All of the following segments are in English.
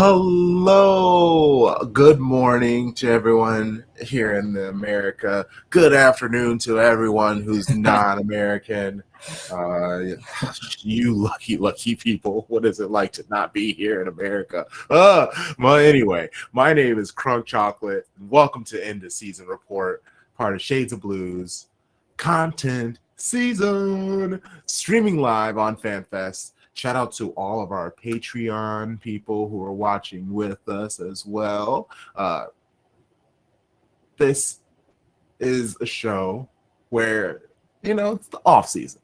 Hello, good morning to everyone here in the America. Good afternoon to everyone who's non-American. Uh, you lucky people. What is it like to not be here in America? Well, anyway, my name is Crunk Chocolate. Welcome to End of Season Report, part of Shades of Blues content season, streaming live on FanFest. Shout out to all of our Patreon people who are watching with us as well. This is a show where, it's the off season.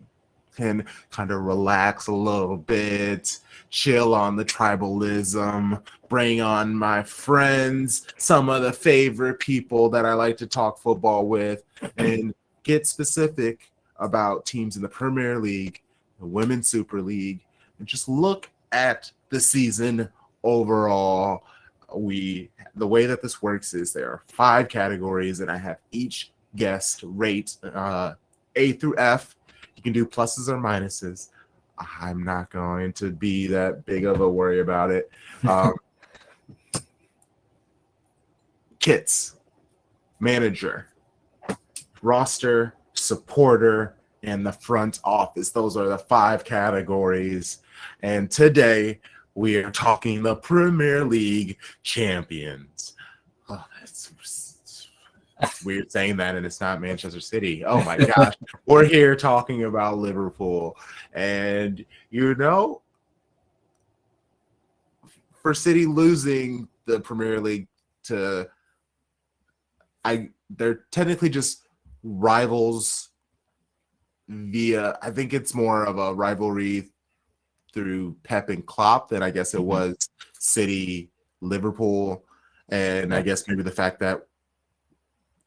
Can kind of relax a little bit, chill on the tribalism, bring on my friends, some of the favorite people that I like to talk football with, and get specific about teams in the Premier League, the Women's Super League, and just look at the season overall. The way that this works is there are 5 categories, and I have each guest rate A through F. You can do pluses or minuses. I'm not going to be that big of a worry about it. Kits, manager, roster, supporter, and the front office. Those are the 5 categories. And today we are talking the Premier League champions. Oh, that's weird saying that, and it's not Manchester City. Oh my gosh. We're here talking about Liverpool. And for City losing the Premier League they're technically just rivals I think it's more of a rivalry through Pep and Klopp than I guess it was City, Liverpool, and I guess maybe the fact that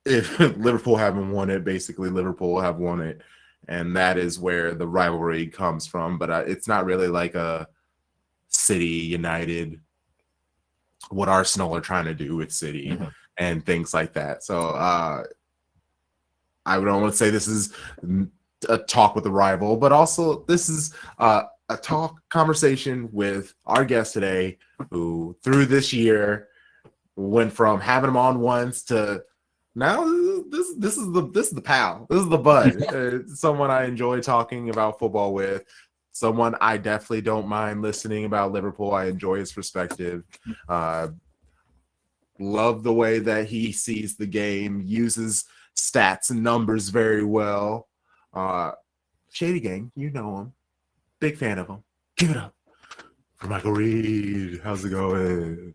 if Liverpool haven't won it, basically Liverpool have won it, and that is where the rivalry comes from. But it's not really like a City United, what Arsenal are trying to do with City and things like that. So I would almost say this is a talk with a rival, but also this is a conversation with our guest today, who through this year went from having him on once to now this is the pal. This is the bud. Someone I enjoy talking about football with. Someone I definitely don't mind listening about Liverpool. I enjoy his perspective. Love the way that he sees the game, uses stats and numbers very well. Shady Gang, you know him. Big fan of him. Give it up for Michael Reid. How's it going?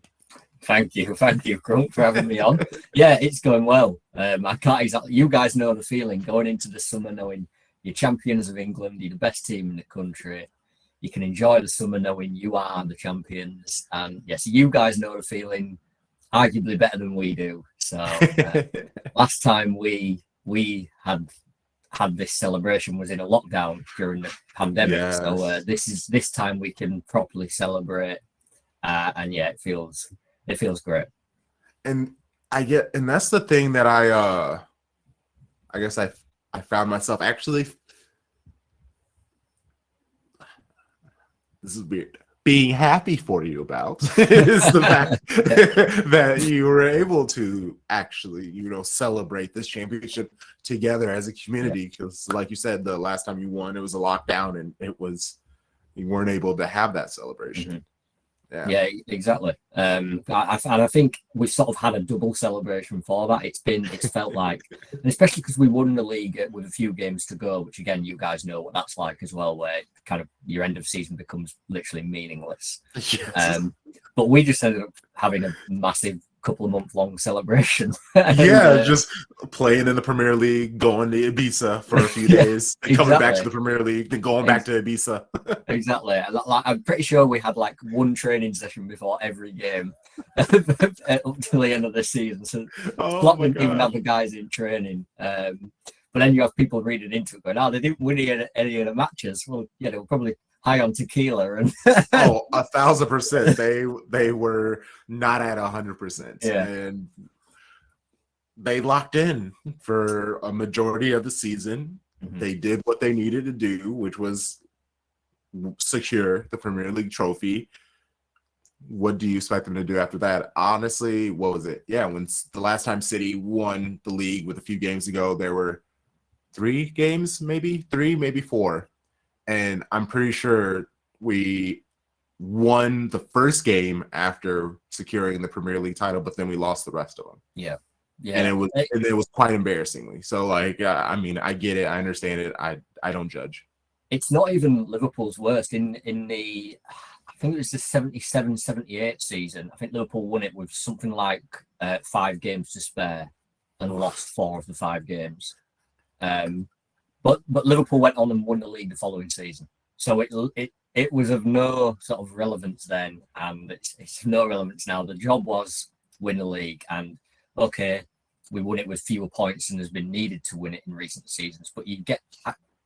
Thank you, Crunk, for having me on. Yeah, it's going well. I can't exactly. You guys know the feeling going into the summer, knowing you're champions of England, you're the best team in the country. You can enjoy the summer knowing you are the champions, and yes, you guys know the feeling, arguably better than we do. So last time we had this celebration was in a lockdown during the pandemic. Yes. So this time we can properly celebrate, and yeah, it feels great. And that's the thing that I guess I found myself actually, this is weird, being happy for you about is the fact that you were able to actually, celebrate this championship together as a community. Because like you said, the last time you won, it was a lockdown, and you weren't able to have that celebration. Yeah, exactly. I think we've sort of had a double celebration for that. It's felt like, and especially because we won the league with a few games to go, which again, you guys know what that's like as well, where kind of your end of season becomes literally meaningless. Yes. But we just ended up having a massive couple of month long celebration. Just playing in the Premier League, going to Ibiza for a few days, and coming back to the Premier League, then going back to Ibiza. Exactly. I'm pretty sure we had like one training session before every game up to the end of the season. So Klopp wouldn't even have the guys in training. But then you have people reading into it going, they didn't win any of the matches. Well, yeah, they were probably high on tequila and 1,000%. They were not at 100%. Yeah. And they locked in for a majority of the season. They did what they needed to do, which was secure the Premier League trophy. what do you expect them to do after that? Honestly, what was it? Yeah, when the last time City won the league with a few games ago, there were 3 games, maybe 3, maybe 4. And I'm pretty sure we won the first game after securing the Premier League title, but then we lost the rest of them. Yeah. And it was quite embarrassingly. So like, I mean, I get it, I understand it. I don't judge. It's not even Liverpool's worst. In the, I think it was the 77-78 season. I think Liverpool won it with something like 5 games to spare and lost 4 of the 5 games. But Liverpool went on and won the league the following season. So it was of no sort of relevance then, and it's no relevance now. The job was win the league, and okay, we won it with fewer points than has been needed to win it in recent seasons. But you get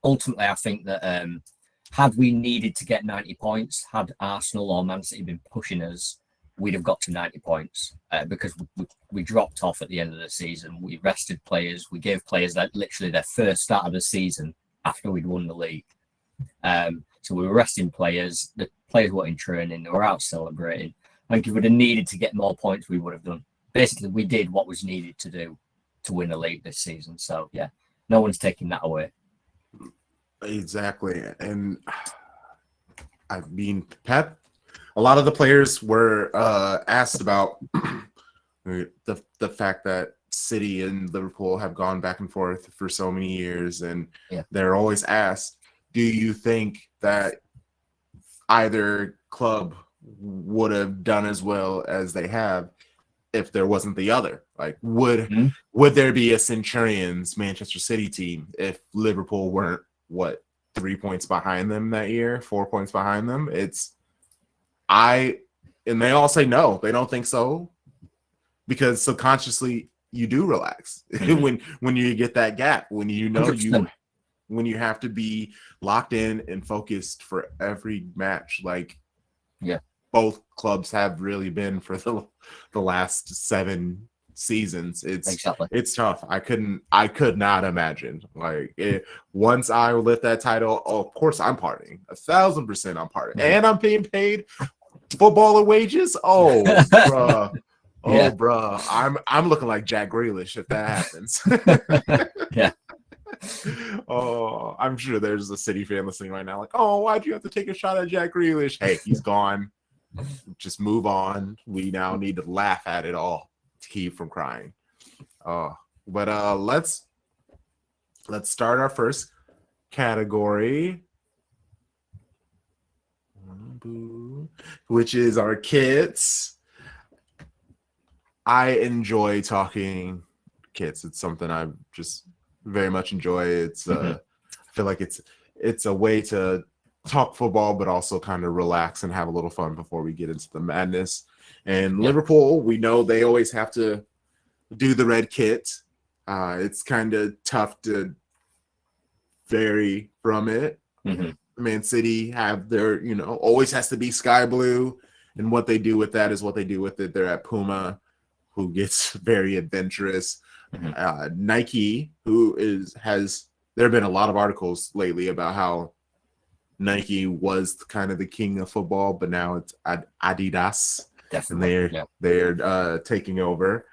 ultimately, I think that had we needed to get 90 points, had Arsenal or Man City been pushing us, we'd have got to 90 points because we dropped off at the end of the season. We rested players. We gave players that literally their first start of the season after we'd won the league. So we were resting players. The players weren't in training. They were out celebrating. I think if we'd have needed to get more points, we would have done. Basically, we did what was needed to do to win the league this season. So, yeah, no one's taking that away. Exactly. And I mean, Pep, a lot of the players were asked about the fact that City and Liverpool have gone back and forth for so many years. And they're always asked, do you think that either club would have done as well as they have if there wasn't the other? Like, would there be a Centurions Manchester City team if Liverpool weren't 3 points behind them that year, 4 points behind them? And they all say no, they don't think so, because subconsciously you do relax when you get that gap, when you know 100%. When you have to be locked in and focused for every match, like both clubs have really been for the last 7 seasons. It's tough. I could not imagine once I lift that title. Oh, of course I'm partying 1,000%. I'm partying, and I'm being paid footballer wages. Oh, bruh. Bruh. I'm looking like Jack Grealish if that happens. Yeah. Oh, I'm sure there's a City fan listening right now like, oh, why'd you have to take a shot at Jack Grealish? Hey, he's gone. Just move on. We now need to laugh at it all to keep from crying. But let's start our first category, which is our kits. I enjoy talking kits. It's something I just very much enjoy. It's I feel like it's a way to talk football, but also kind of relax and have a little fun before we get into the madness. And Liverpool, we know they always have to do the red kit. It's kind of tough to vary from it. Man City have their, always has to be sky blue, and what they do with that is what they do with it. They're at Puma, who gets very adventurous. Nike, there have been a lot of articles lately about how Nike was kind of the king of football, but now it's Adidas. Definitely. And they're taking over.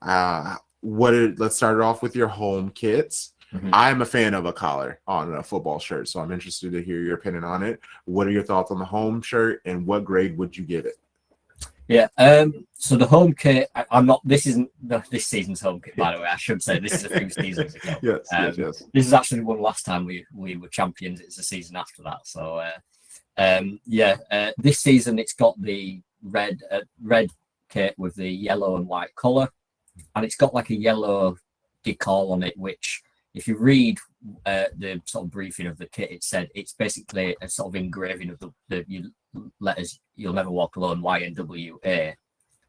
Let's start it off with your home kits. I'm a fan of a collar on a football shirt, so I'm interested to hear your opinion on it. What are your thoughts on the home shirt, and what grade would you give it? Yeah. So the home kit, this isn't this season's home kit, by the way. I should say this is a few seasons ago. Yes. This is actually one last time we were champions. It's the season after that. So this season it's got the red kit with the yellow and white collar, and it's got like a yellow decal on it, which if you read the sort of briefing of the kit, it said it's basically a sort of engraving of the letters "You'll Never Walk Alone" YNWA.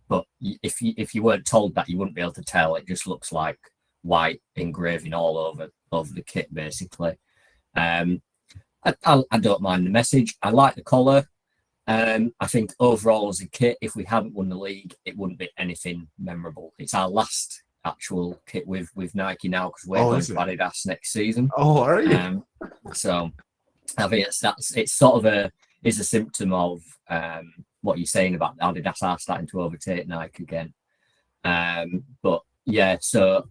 But if you weren't told that, you wouldn't be able to tell. It just looks like white engraving all over the kit, basically. I don't mind the message. I like the colour. I think overall as a kit, if we hadn't won the league, it wouldn't be anything memorable. It's our last actual kit with Nike now, because we're going to Adidas next season. Oh, are you? So I think it's sort of is a symptom of what you're saying about Adidas are starting to overtake Nike again. But yeah, so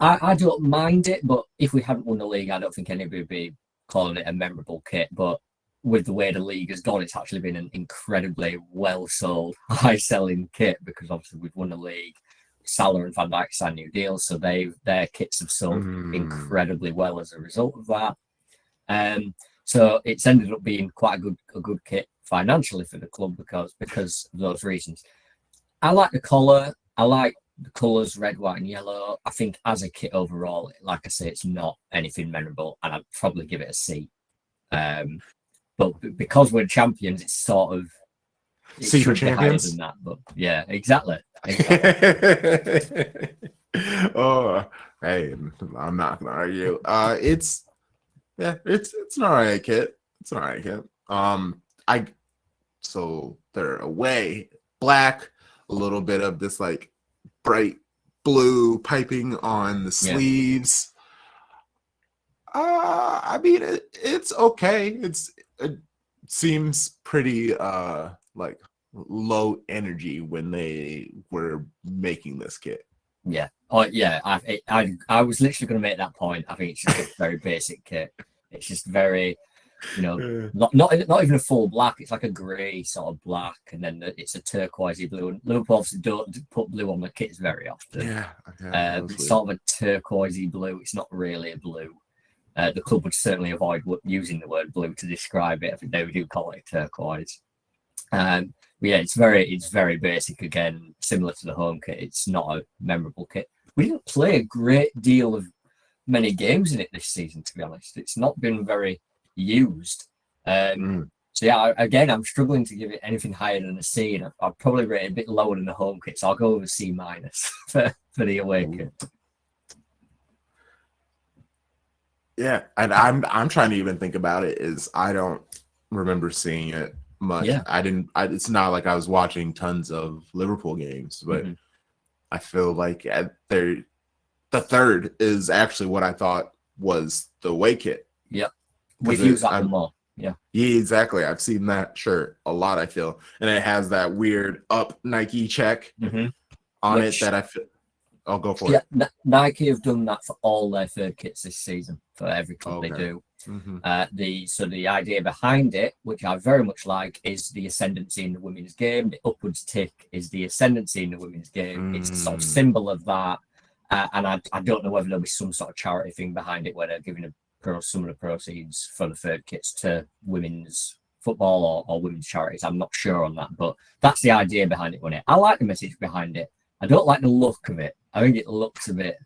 I don't mind it, but if we hadn't won the league, I don't think anybody would be calling it a memorable kit. But with the way the league has gone, it's actually been an incredibly well sold, high selling kit because obviously we've won the league. Salah and Van Dijk signed new deals, so their kits have sold incredibly well as a result of that. So it's ended up being quite a good kit financially for the club because of those reasons. I like the collar. I like the colours, red, white, and yellow. I think as a kit overall, like I say, it's not anything memorable, and I'd probably give it a C. But because we're champions, it's sort of C for champions. Than that, but yeah, exactly. Oh, hey, I'm not gonna argue. It's an alright kit. It's an alright kit. So they're away, black, a little bit of this like bright blue piping on the sleeves. I mean, it's okay. It seems pretty like low energy when they were making this kit. Yeah. Oh yeah. I was literally going to make that point. I think it's just a very basic kit. It's just very, not even a full black. It's like a grey sort of black, and then it's a turquoisey blue. And Liverpool obviously don't put blue on the kits very often. Yeah. It's sort of a turquoisey blue. It's not really a blue. The club would certainly avoid using the word blue to describe it. I think they do call it turquoise. But yeah, it's very basic again, similar to the home kit. It's not a memorable kit. We didn't play a great deal of many games in it this season, to be honest. It's not been very used. So yeah, again, I'm struggling to give it anything higher than a C, and I'll probably rate it a bit lower than the home kit. So I'll go with C- for the away kit. Yeah, and I'm trying to even think about it. Is I don't remember seeing it much. Yeah. It's not like I was watching tons of Liverpool games, but I feel like the third is actually what I thought was the away kit. Yep, we've used that one more. Yeah, exactly. I've seen that shirt a lot. I feel, and it has that weird up Nike check on it that I feel. I'll go for it. Yeah, Nike have done that for all their third kits this season for every club they do. The idea behind it, which I very much like, is the ascendancy in the women's game. The upwards tick is the ascendancy in the women's game. It's a sort of symbol of that. And I don't know whether there'll be some sort of charity thing behind it where they're giving some of the proceeds for the third kits to women's football or women's charities. I'm not sure on that, but that's the idea behind it. I like the message behind it. I don't like the look of it. I think it looks a bit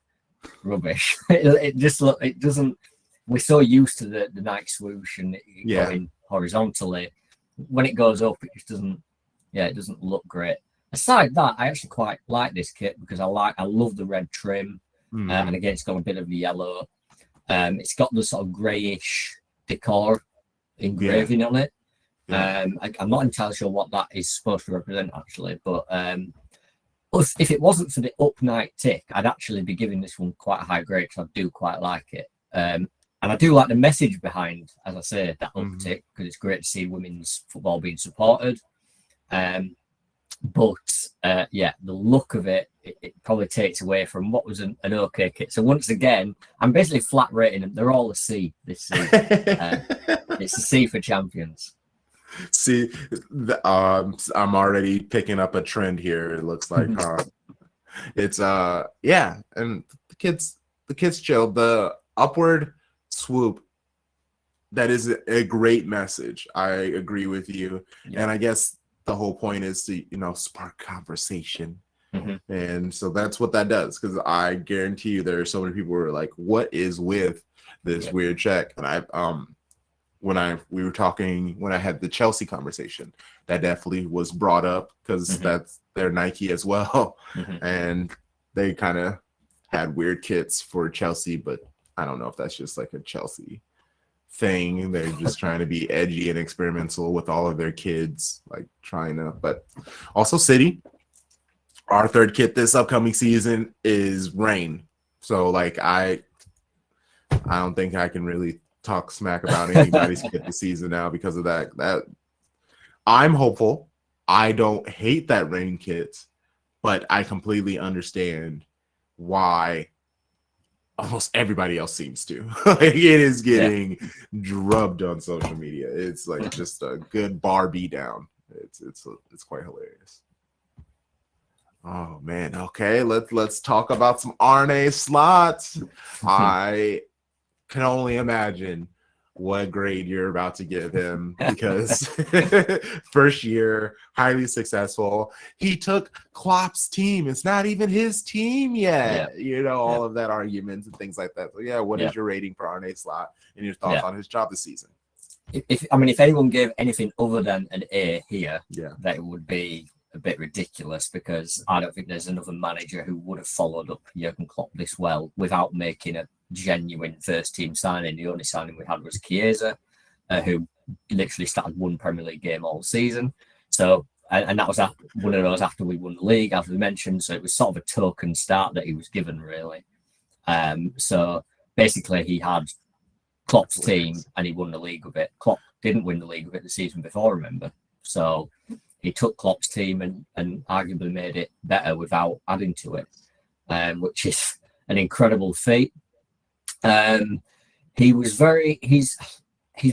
rubbish. It doesn't. We're so used to the Nike swoosh and going horizontally. When it goes up, it just doesn't. Yeah, it doesn't look great. Aside that, I actually quite like this kit because I love the red trim, and again, it's got a bit of the yellow. It's got the sort of greyish decor engraving on it. I'm not entirely sure what that is supposed to represent actually, but if it wasn't for the up night tick, I'd actually be giving this one quite a high grade because I do quite like it. And I do like the message behind, as I say, that uptick because it's great to see women's football being supported. But the look of it probably takes away from what was an okay kit. So once again, I'm basically flat rating them. They're all a C this season. It's a C for champions. See, I'm already picking up a trend here. It looks like, it's and the kids chill. The upward swoop, that is a great message. I agree with you, and I guess the whole point is to spark conversation, and so that's what that does. Because I guarantee you, there are so many people who are like, "What is with this weird check?" And when I had the Chelsea conversation, that definitely was brought up because that's their Nike as well. And they kind of had weird kits for Chelsea, but I don't know if that's just like a Chelsea thing. They're just trying to be edgy and experimental with all of their kids, but also City. Our third kit this upcoming season is rain. So I don't think I can really talk smack about anybody's kit this season now because of that. I'm hopeful I don't hate that rain kit, but I completely understand why almost everybody else seems to. Like, it is getting drubbed on social media. It's like just a good Barbie down. It's quite hilarious. Oh man, okay. Let's talk about some Arne slots. I can only imagine what grade you're about to give him, because first year, highly successful. He took Klopp's team. It's not even his team yet. All of that arguments and things like that. So yeah, what is your rating for Arne Slot and your thoughts on his job this season? If anyone gave anything other than an A here, that it would be a bit ridiculous, because I don't think there's another manager who would have followed up Jurgen Klopp this well without making a genuine first team signing. The only signing we had was Chiesa, who literally started one Premier League game all season. So, and that was one of those after we won the league, as we mentioned. So it was sort of a token start that he was given, really. So basically, he had Klopp's team and he won the league with it. Klopp didn't win the league with it the season before, remember? So he took Klopp's team and arguably made it better without adding to it, which is an incredible feat. He's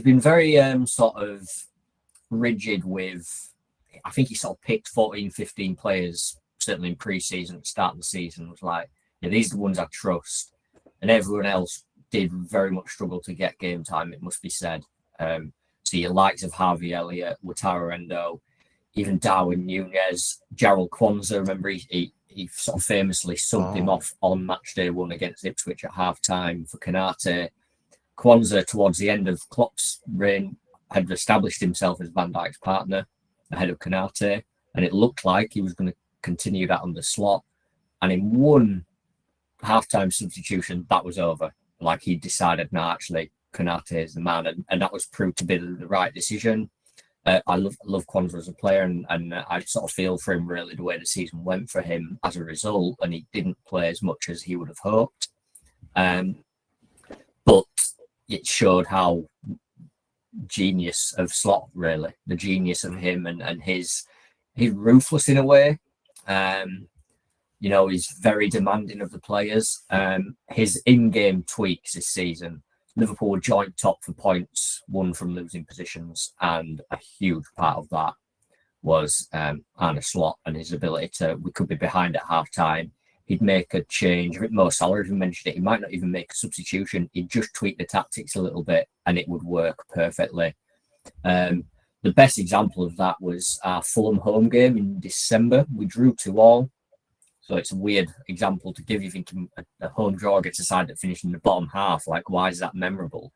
been very sort of rigid with, I think he sort of picked 14, 15 players, certainly in pre-season, at the start of the season, was like, these are the ones I trust. And everyone else did very much struggle to get game time, it must be said. So your likes of Harvey Elliott, Wataru Endo, even Darwin Nunez, Gerald Kwanzaa, remember he sort of famously subbed him off on match day 1 against Ipswich at half-time for Konate. Kwanzaa, towards the end of Klopp's reign, had established himself as Van Dijk's partner ahead of Konate, and it looked like he was going to continue that on the slot. And in one half-time substitution, that was over. Like, he decided, no, actually, Konate is the man, and that was proved to be the right decision. I love Kwanzaa as a player, and I sort of feel for him, really, the way the season went for him as a result, and he didn't play as much as he would have hoped. But it showed how genius of Slot, really, the genius of him, and he's ruthless in a way. He's very demanding of the players. His in-game tweaks this season, Liverpool were joint top for points won from losing positions, and a huge part of that was Arne Slot and his ability we could be behind at half-time. He'd make a change. I think Mo Salah even mentioned it. He might not even make a substitution. He'd just tweak the tactics a little bit and it would work perfectly. The best example of that was our Fulham home game in December. We drew 2-2. So it's a weird example to give. You thinking a home draw against a side that finished in the bottom half. Like, why is that memorable?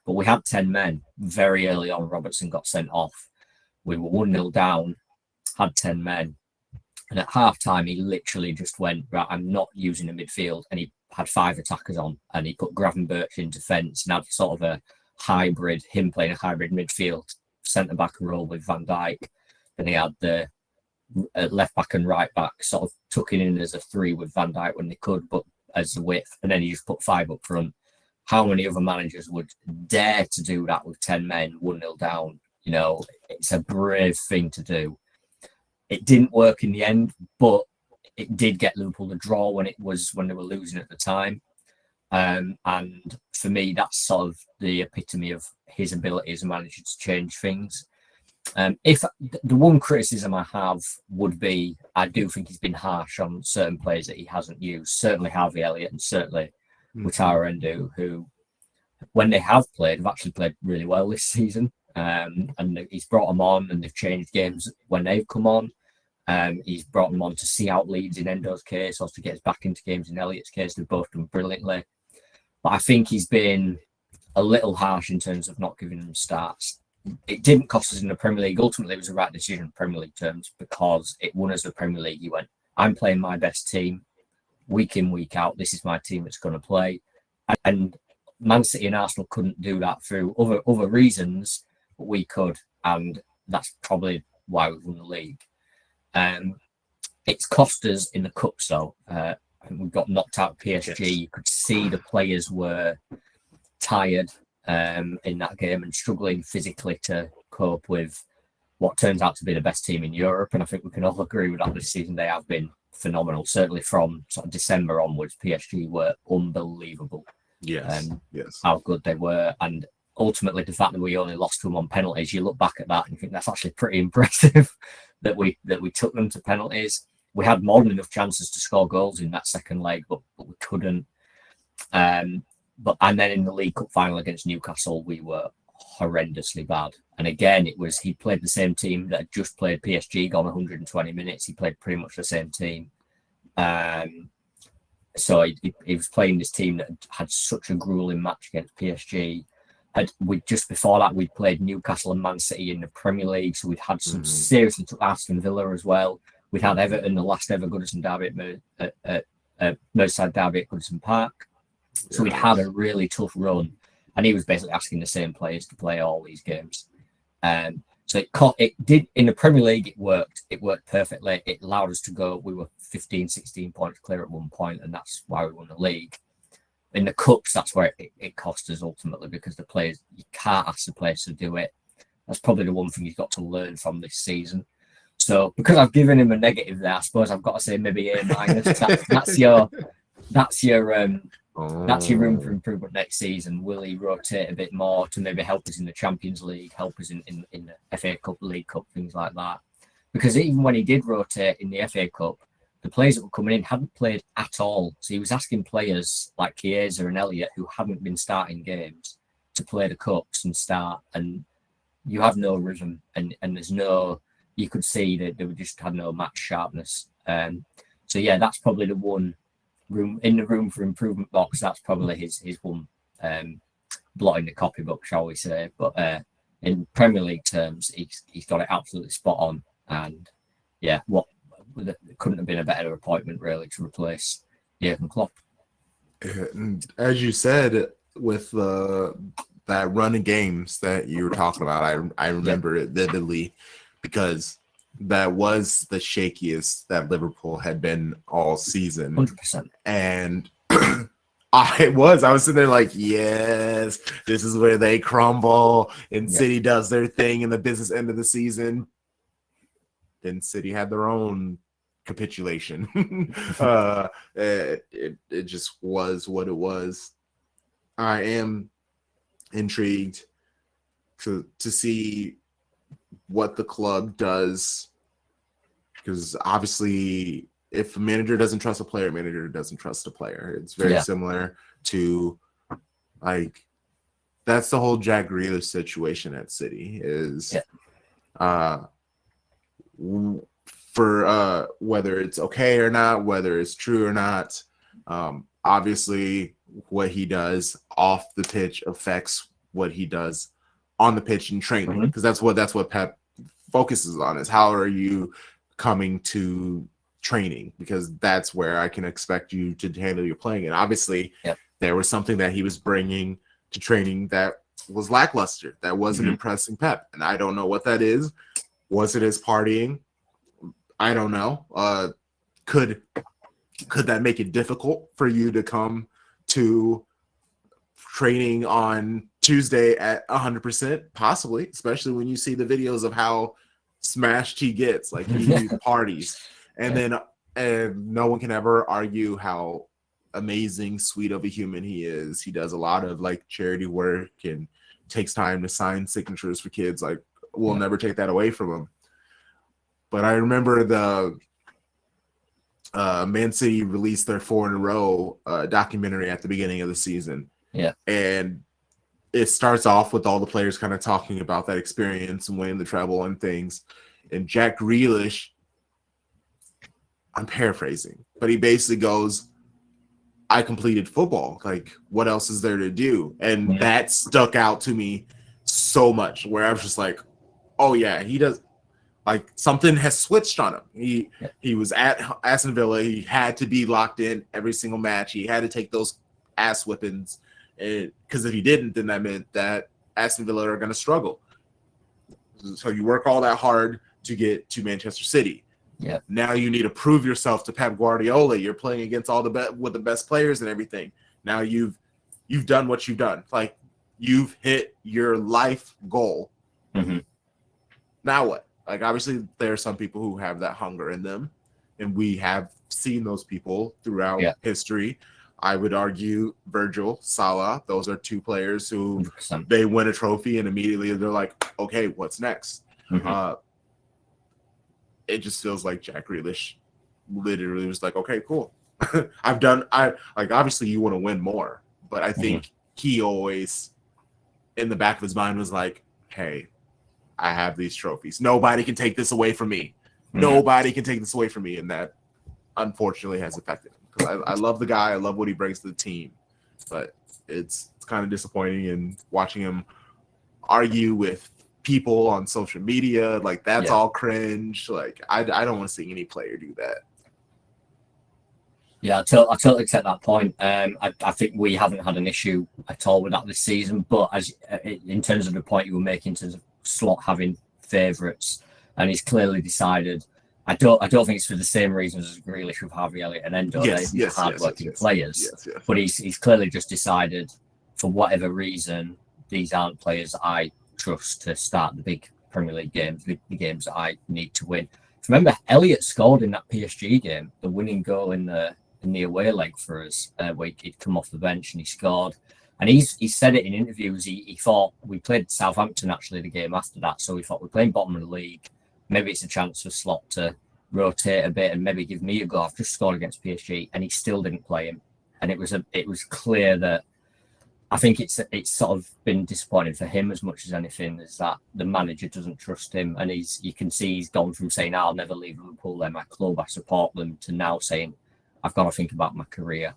But we had 10 men very early on. Robertson got sent off. We were 1-0 down, had 10 men. And at half-time, he literally just went, right, I'm not using the midfield. And he had 5 attackers on. And he put Gravenberch in defence and had sort of a hybrid, him playing a hybrid midfield, centre-back role with Van Dijk. And he had the left back and right back sort of tucking in as a 3 with Van Dijk when they could, but as a width, and then he just put 5 up front. How many other managers would dare to do that with 10 men, 1-0 down? It's a brave thing to do. It didn't work in the end, but it did get Liverpool the draw when they were losing at the time. And for me, that's sort of the epitome of his ability as a manager to change things. If the one criticism I have would be, I do think he's been harsh on certain players that he hasn't used. Certainly Harvey Elliott and certainly Wataru Endo, who, when they have played, have actually played really well this season. And he's brought them on, and they've changed games when they've come on. He's brought them on to see out leads in Endo's case, or to get us back into games in Elliott's case. They've both done brilliantly. But I think he's been a little harsh in terms of not giving them starts. It didn't cost us in the Premier League. Ultimately, it was the right decision in Premier League terms, because it won us the Premier League. He went, I'm playing my best team week in, week out. This is my team that's going to play. And Man City and Arsenal couldn't do that through other reasons, but we could. And that's probably why we won the league. It's cost us in the Cups, though. I think we got knocked out PSG. Yes. You could see the players were tired in that game and struggling physically to cope with what turns out to be the best team in Europe. And I think we can all agree with that this season. They have been phenomenal. Certainly from sort of December onwards, PSG were unbelievable. Yes. Yes. How good they were. And ultimately, the fact that we only lost to them on penalties, you look back at that and you think that's actually pretty impressive that we took them to penalties. We had more than enough chances to score goals in that second leg, but we couldn't. And then in the League Cup final against Newcastle, we were horrendously bad. And again, he played the same team that had just played PSG, gone 120 minutes. He played pretty much the same team. So he was playing this team that had such a grueling match against PSG. Just before that, we played Newcastle and Man City in the Premier League. So we'd had some seriously took Aston Villa as well. We'd had Everton, the last ever Goodison derby at Merseyside derby at Goodison Park. So we'd had a really tough run. And he was basically asking the same players to play all these games. So it did in the Premier League. It worked. It worked perfectly. It allowed us to go. We were 15, 16 points clear at one point, and that's why we won the league. In the cups, that's where it cost us ultimately, because the players, you can't ask the players to do it. That's probably the one thing he's got to learn from this season. So because I've given him a negative there, I suppose I've got to say maybe A minus. That's your room for improvement next season. Will he rotate a bit more to maybe help us in the Champions League, help us in the FA Cup, League Cup, things like that? Because even when he did rotate in the FA Cup, the players that were coming in hadn't played at all. So he was asking players like Chiesa and Elliott, who hadn't been starting games, to play the cups and start. And you have no rhythm, and there's no. You could see that they just had no match sharpness. So yeah, that's probably the one room in the room for improvement box. That's probably his one blot in the copybook, shall we say? But in Premier League terms, he's got it absolutely spot on. And yeah, it couldn't have been a better appointment really to replace Jurgen Klopp. And as you said, with that run of games that you were talking about, I remember it vividly, because that was the shakiest that Liverpool had been all season. 100%. And I was sitting there like, yes, this is where they crumble, and City does their thing in the business end of the season. Then City had their own capitulation. It just was what it was. I am intrigued to see what the club does, because obviously if a manager doesn't trust a player, manager doesn't trust a player. It's very similar to, like, that's the whole Jack Grealish situation at City is for whether it's okay or not, whether it's true or not. Obviously what he does off the pitch affects what he does on the pitch in training, because that's what Pep focuses on, is how are you coming to training, because that's where I can expect you to handle your playing. And obviously there was something that he was bringing to training that was lackluster, that wasn't impressing Pep, and I don't know what that is. Was it his partying? I don't know. Could that make it difficult for you to come to training on Tuesday at 100%? Possibly, especially when you see the videos of how smashed he gets, like he parties. And then no one can ever argue how amazing, sweet of a human he is. He does a lot of like charity work and takes time to sign signatures for kids. Like, we'll never take that away from him. But I remember the Man City released their 4 in a row documentary at the beginning of the season. Yeah. And it starts off with all the players kind of talking about that experience and winning the treble and things. And Jack Grealish, I'm paraphrasing, but he basically goes, I completed football. Like, what else is there to do? And that stuck out to me so much, where I was just like, oh yeah, he does. Like, something has switched on him. He was at Aston Villa. He had to be locked in every single match. He had to take those ass whippings, because if he didn't, then that meant that Aston Villa are going to struggle. So you work all that hard to get to Manchester City. Yeah. Now you need to prove yourself to Pep Guardiola. You're playing against all with the best players and everything. Now you've done what you've done. Like, you've hit your life goal. Mm-hmm. now what? Like, obviously, there are some people who have that hunger in them, and we have seen those people throughout history. I would argue Virgil, Salah, those are two players who 100%. they win a trophy and immediately they're like, okay, what's next? It just feels like Jack Grealish literally was like, okay, cool. Obviously you want to win more, but I think he always in the back of his mind was like, hey, I have these trophies. Nobody can take this away from me. Nobody can take this away from me. And that unfortunately has affected him. Because I love the guy. I love what he brings to the team. But it's kind of disappointing in watching him argue with people on social media. Like, that's all cringe. Like, I don't want to see any player do that. Yeah, I totally accept that point. I think we haven't had an issue at all with that this season. But as in terms of the point you were making, in terms of Slot having favourites, and he's clearly decided. I don't think it's for the same reasons as Grealish with Harvey Elliott and Endo. They're hard-working players, but he's clearly just decided, for whatever reason, these aren't players I trust to start the big Premier League games, the games that I need to win. Remember, Elliott scored in that PSG game, the winning goal in the away leg for us, where he'd come off the bench and he scored. And he said it in interviews. He thought we played Southampton actually the game after that, so we thought we're playing bottom of the league. Maybe it's a chance for Slot to rotate a bit and maybe give me a go. I've just scored against PSG, and he still didn't play him. And it was clear that I think it's sort of been disappointing for him as much as anything, is that the manager doesn't trust him, and you can see he's gone from saying I'll never leave Liverpool, they're my club, I support them, to now saying I've got to think about my career.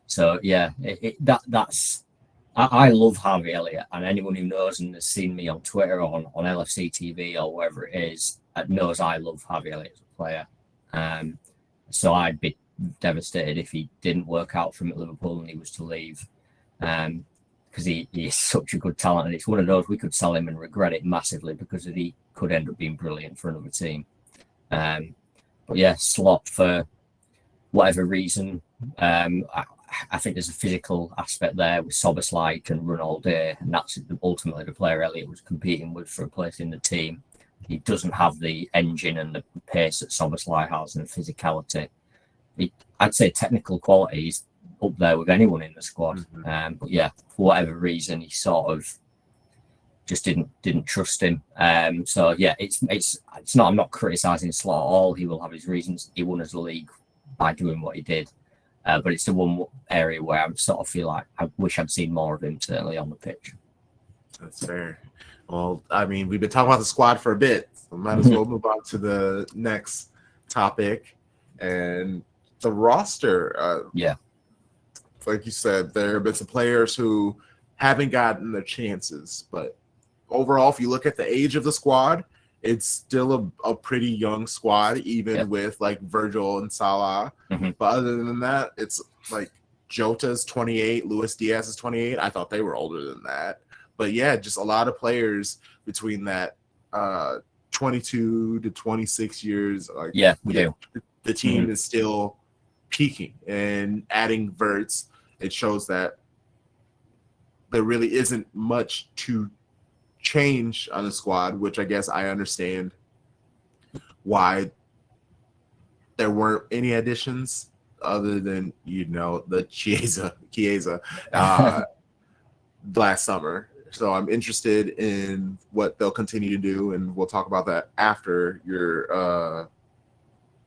So yeah, that's. I love Harvey Elliott, and anyone who knows and has seen me on Twitter or on LFC TV or wherever it is knows I love Harvey Elliott as a player. So I'd be devastated if he didn't work out for him at Liverpool and he was to leave, because he is such a good talent, and it's one of those we could sell him and regret it massively because he could end up being brilliant for another team. But yeah, Slot for whatever reason. I think there's a physical aspect there with Szoboszlai can run all day, and that's ultimately the player Elliott was competing with for a place in the team. He doesn't have the engine and the pace that Szoboszlai has, and the physicality. I'd say technical quality is up there with anyone in the squad. But yeah, for whatever reason, he sort of just didn't trust him. So yeah, it's not. I'm not criticising Slot at all. He will have his reasons. He won us the league by doing what he did. But it's the one area where I sort of feel like I wish I'd seen more of him, certainly on the pitch. That's fair. Well, I mean, we've been talking about the squad for a bit, so might as well move on to the next topic. And the roster. Like you said, there have been some players who haven't gotten their chances. But overall, if you look at the age of the squad, it's still a pretty young squad, even with like Virgil and Salah. But other than that, it's like Jota's 28, Luis Diaz is 28. I thought they were older than that. But yeah, just a lot of players between that 22 to 26 years. Like, we do. The team is still peaking, and adding Verts, it shows that there really isn't much to change on the squad, which I guess I understand why there weren't any additions other than, the Chiesa last summer. So I'm interested in what they'll continue to do, and we'll talk about that after your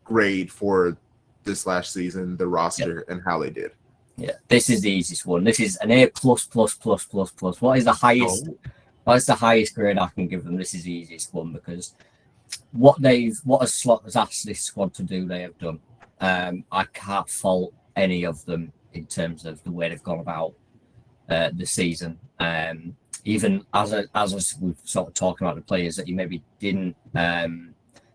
grade for this last season, the roster, and how they did. Yeah, this is the easiest one. This is an A+++++. What is the highest? What's the highest grade I can give them? This is the easiest one, because what Slot has asked this squad to do, they have done. I can't fault any of them in terms of the way they've gone about the season. Even as we've sort of talking about the players that you maybe didn't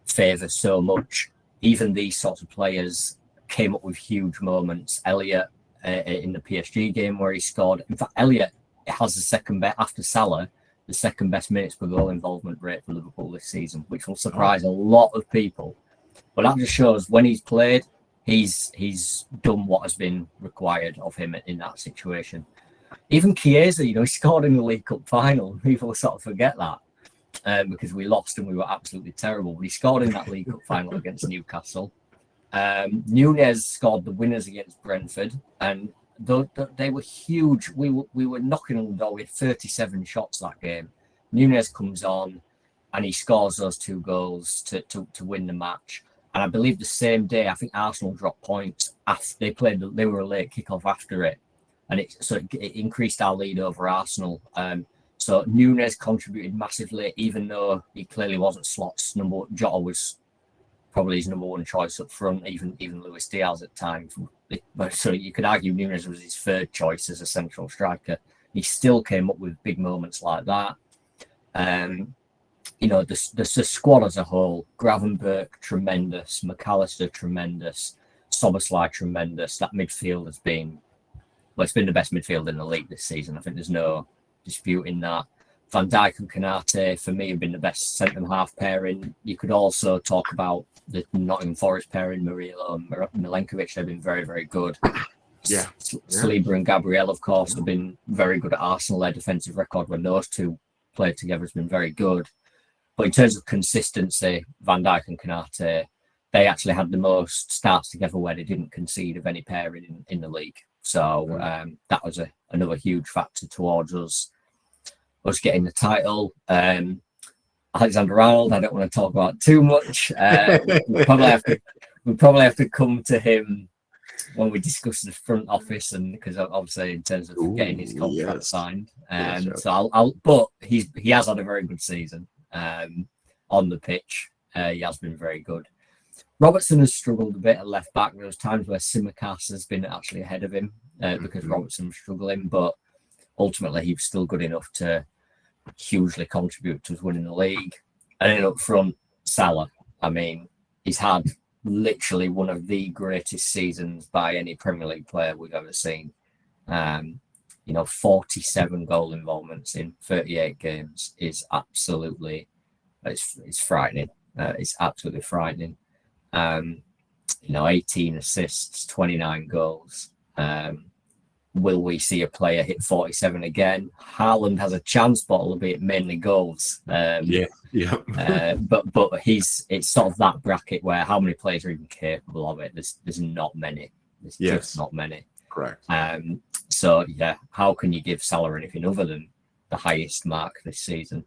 favour so much, even these sorts of players came up with huge moments. Elliott in the PSG game where he scored. In fact, Elliott has the second best after Salah, the second best minutes per goal involvement rate for Liverpool this season, which will surprise a lot of people. But that just shows when he's played, he's done what has been required of him in that situation. Even Chiesa, he scored in the League Cup final. People sort of forget that. because we lost and we were absolutely terrible. But he scored in that League Cup final against Newcastle. Nunez scored the winners against Brentford, and they were huge. We were knocking on the door with 37 shots that game. Nunez comes on, and he scores those 2 goals to win the match. And I believe the same day, I think Arsenal dropped points after they were a late kickoff after it, and it increased our lead over Arsenal. So Nunez contributed massively, even though he clearly wasn't Slot's number. Jota was probably his number 1 choice up front, even Luis Diaz at times. So you could argue Nunez was his 3rd choice as a central striker. He still came up with big moments like that. The squad as a whole, Gravenberch, tremendous, McAllister, tremendous, Szoboszlai, tremendous. That midfield has been, it's been the best midfield in the league this season. I think there's no disputing that. Van Dijk and Konate, for me, have been the best centre-half pairing. You could also talk about the Nottingham Forest pairing, Murillo and Milenkovic. They've been very, very good. Yeah. Saliba and Gabriel, of course, have been very good at Arsenal. Their defensive record when those two played together has been very good. But in terms of consistency, Van Dijk and Konate, they actually had the most starts together where they didn't concede of any pairing in the league. So that was another huge factor towards us getting the title. Alexander-Arnold, I don't want to talk about too much. We probably have to come to him when we discuss the front office, and because obviously in terms of getting his contract signed. But he has had a very good season on the pitch. He has been very good. Robertson has struggled a bit at left back. There's times where Tsimikas has been actually ahead of him because Robertson was struggling, but ultimately he was still good enough to hugely contribute to us winning the league. And then up front, Salah. I mean, he's had literally one of the greatest seasons by any Premier League player we've ever seen. 47 goal involvements in 38 games is absolutely, it's frightening. It's absolutely frightening. 18 assists, 29 goals. Will we see a player hit 47 again? Haaland has a chance, but albeit mainly goals. But it's sort of that bracket where how many players are even capable of it? There's not many. There's just not many. Correct. How can you give Salah anything other than the highest mark this season?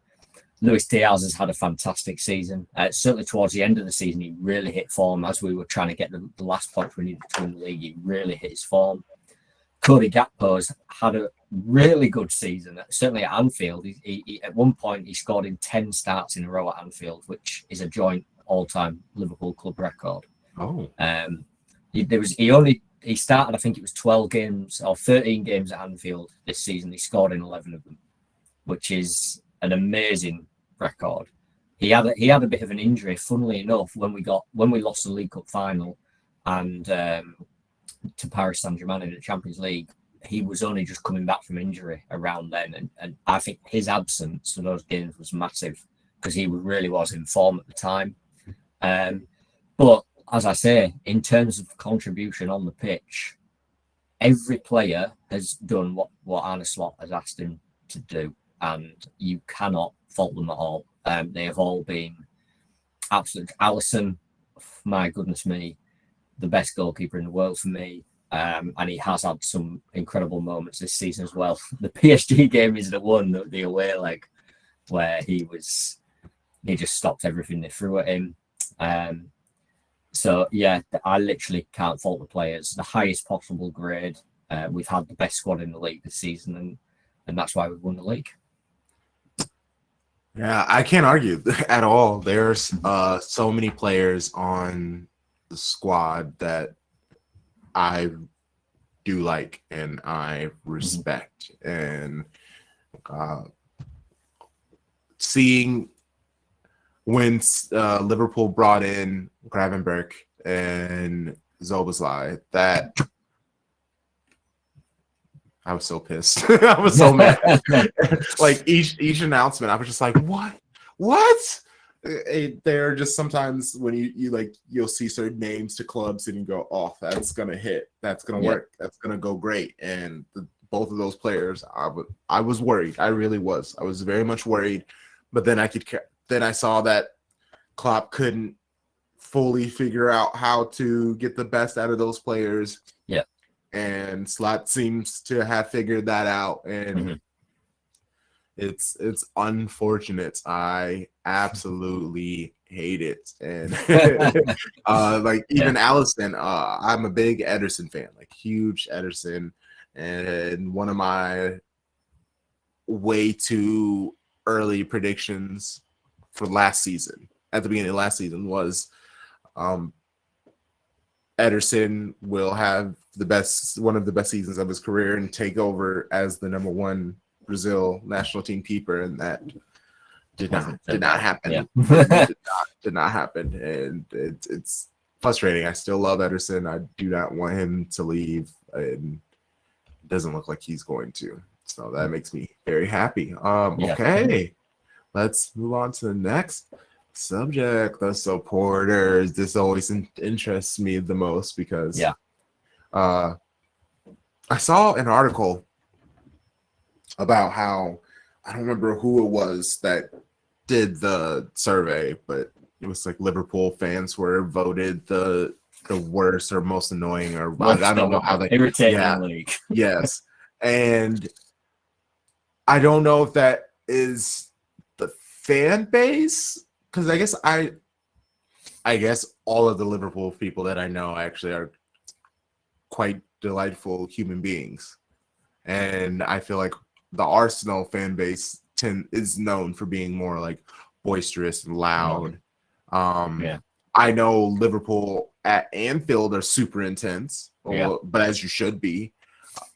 Luis Diaz has had a fantastic season. Certainly towards the end of the season, he really hit form as we were trying to get the last points we needed to win the league. He really hit his form. Cody Gakpo's had a really good season, certainly at Anfield. He at one point, he scored in 10 starts in a row at Anfield, which is a joint all-time Liverpool club record. Oh. He started, I think it was 12 games or 13 games at Anfield this season. He scored in 11 of them, which is an amazing record. He had a bit of an injury, funnily enough, when we lost the League Cup final and to Paris Saint-Germain in the Champions League. He was only just coming back from injury around then, and I think his absence for those games was massive because he really was in form at the time. But as I say, in terms of contribution on the pitch, every player has done what Arne Slot has asked him to do, and you cannot fault them at all. They have all been absolute. Alisson, my goodness me, the best goalkeeper in the world for me. And he has had some incredible moments this season as well. The PSG game is the one, the away leg, where he just stopped everything they threw at him. I literally can't fault the players. The highest possible grade. We've had the best squad in the league this season, and that's why we've won the league. Yeah, I can't argue at all. There's so many players on the squad that I do like and I respect. And seeing when Liverpool brought in Gravenberch and Szoboszlai, that I was so pissed. I was so mad. Like each announcement, I was just like, what? They're just sometimes when you'll see certain names to clubs and you go, oh, that's gonna hit, that's gonna work, that's gonna go great. And both of those players, I was worried. I really was. I was very much worried, but then I saw that Klopp couldn't fully figure out how to get the best out of those players. Yeah. And Slot seems to have figured that out, and it's unfortunate. I absolutely hate it. And like even Allison, I'm a big Ederson fan, like huge Ederson, and one of my way too early predictions for last season, at the beginning of last season, was Ederson will have one of the best seasons of his career and take over as the number one Brazil national team keeper, and that did not happen. Yeah. did not happen, and it's frustrating. I still love Ederson. I do not want him to leave, and it doesn't look like he's going to. So that makes me very happy. Okay, let's move on to the next subject, the supporters. This always interests me the most because I saw an article about how, I don't remember who it was that did the survey, but it was like Liverpool fans were voted the worst or most annoying, or I don't know how they irritating league. Yes. And I don't know if that is the fan base, because I guess all of the Liverpool people that I know actually are quite delightful human beings, and I feel like the Arsenal fan base is known for being more like boisterous and loud. I know Liverpool at Anfield are super intense, but as you should be,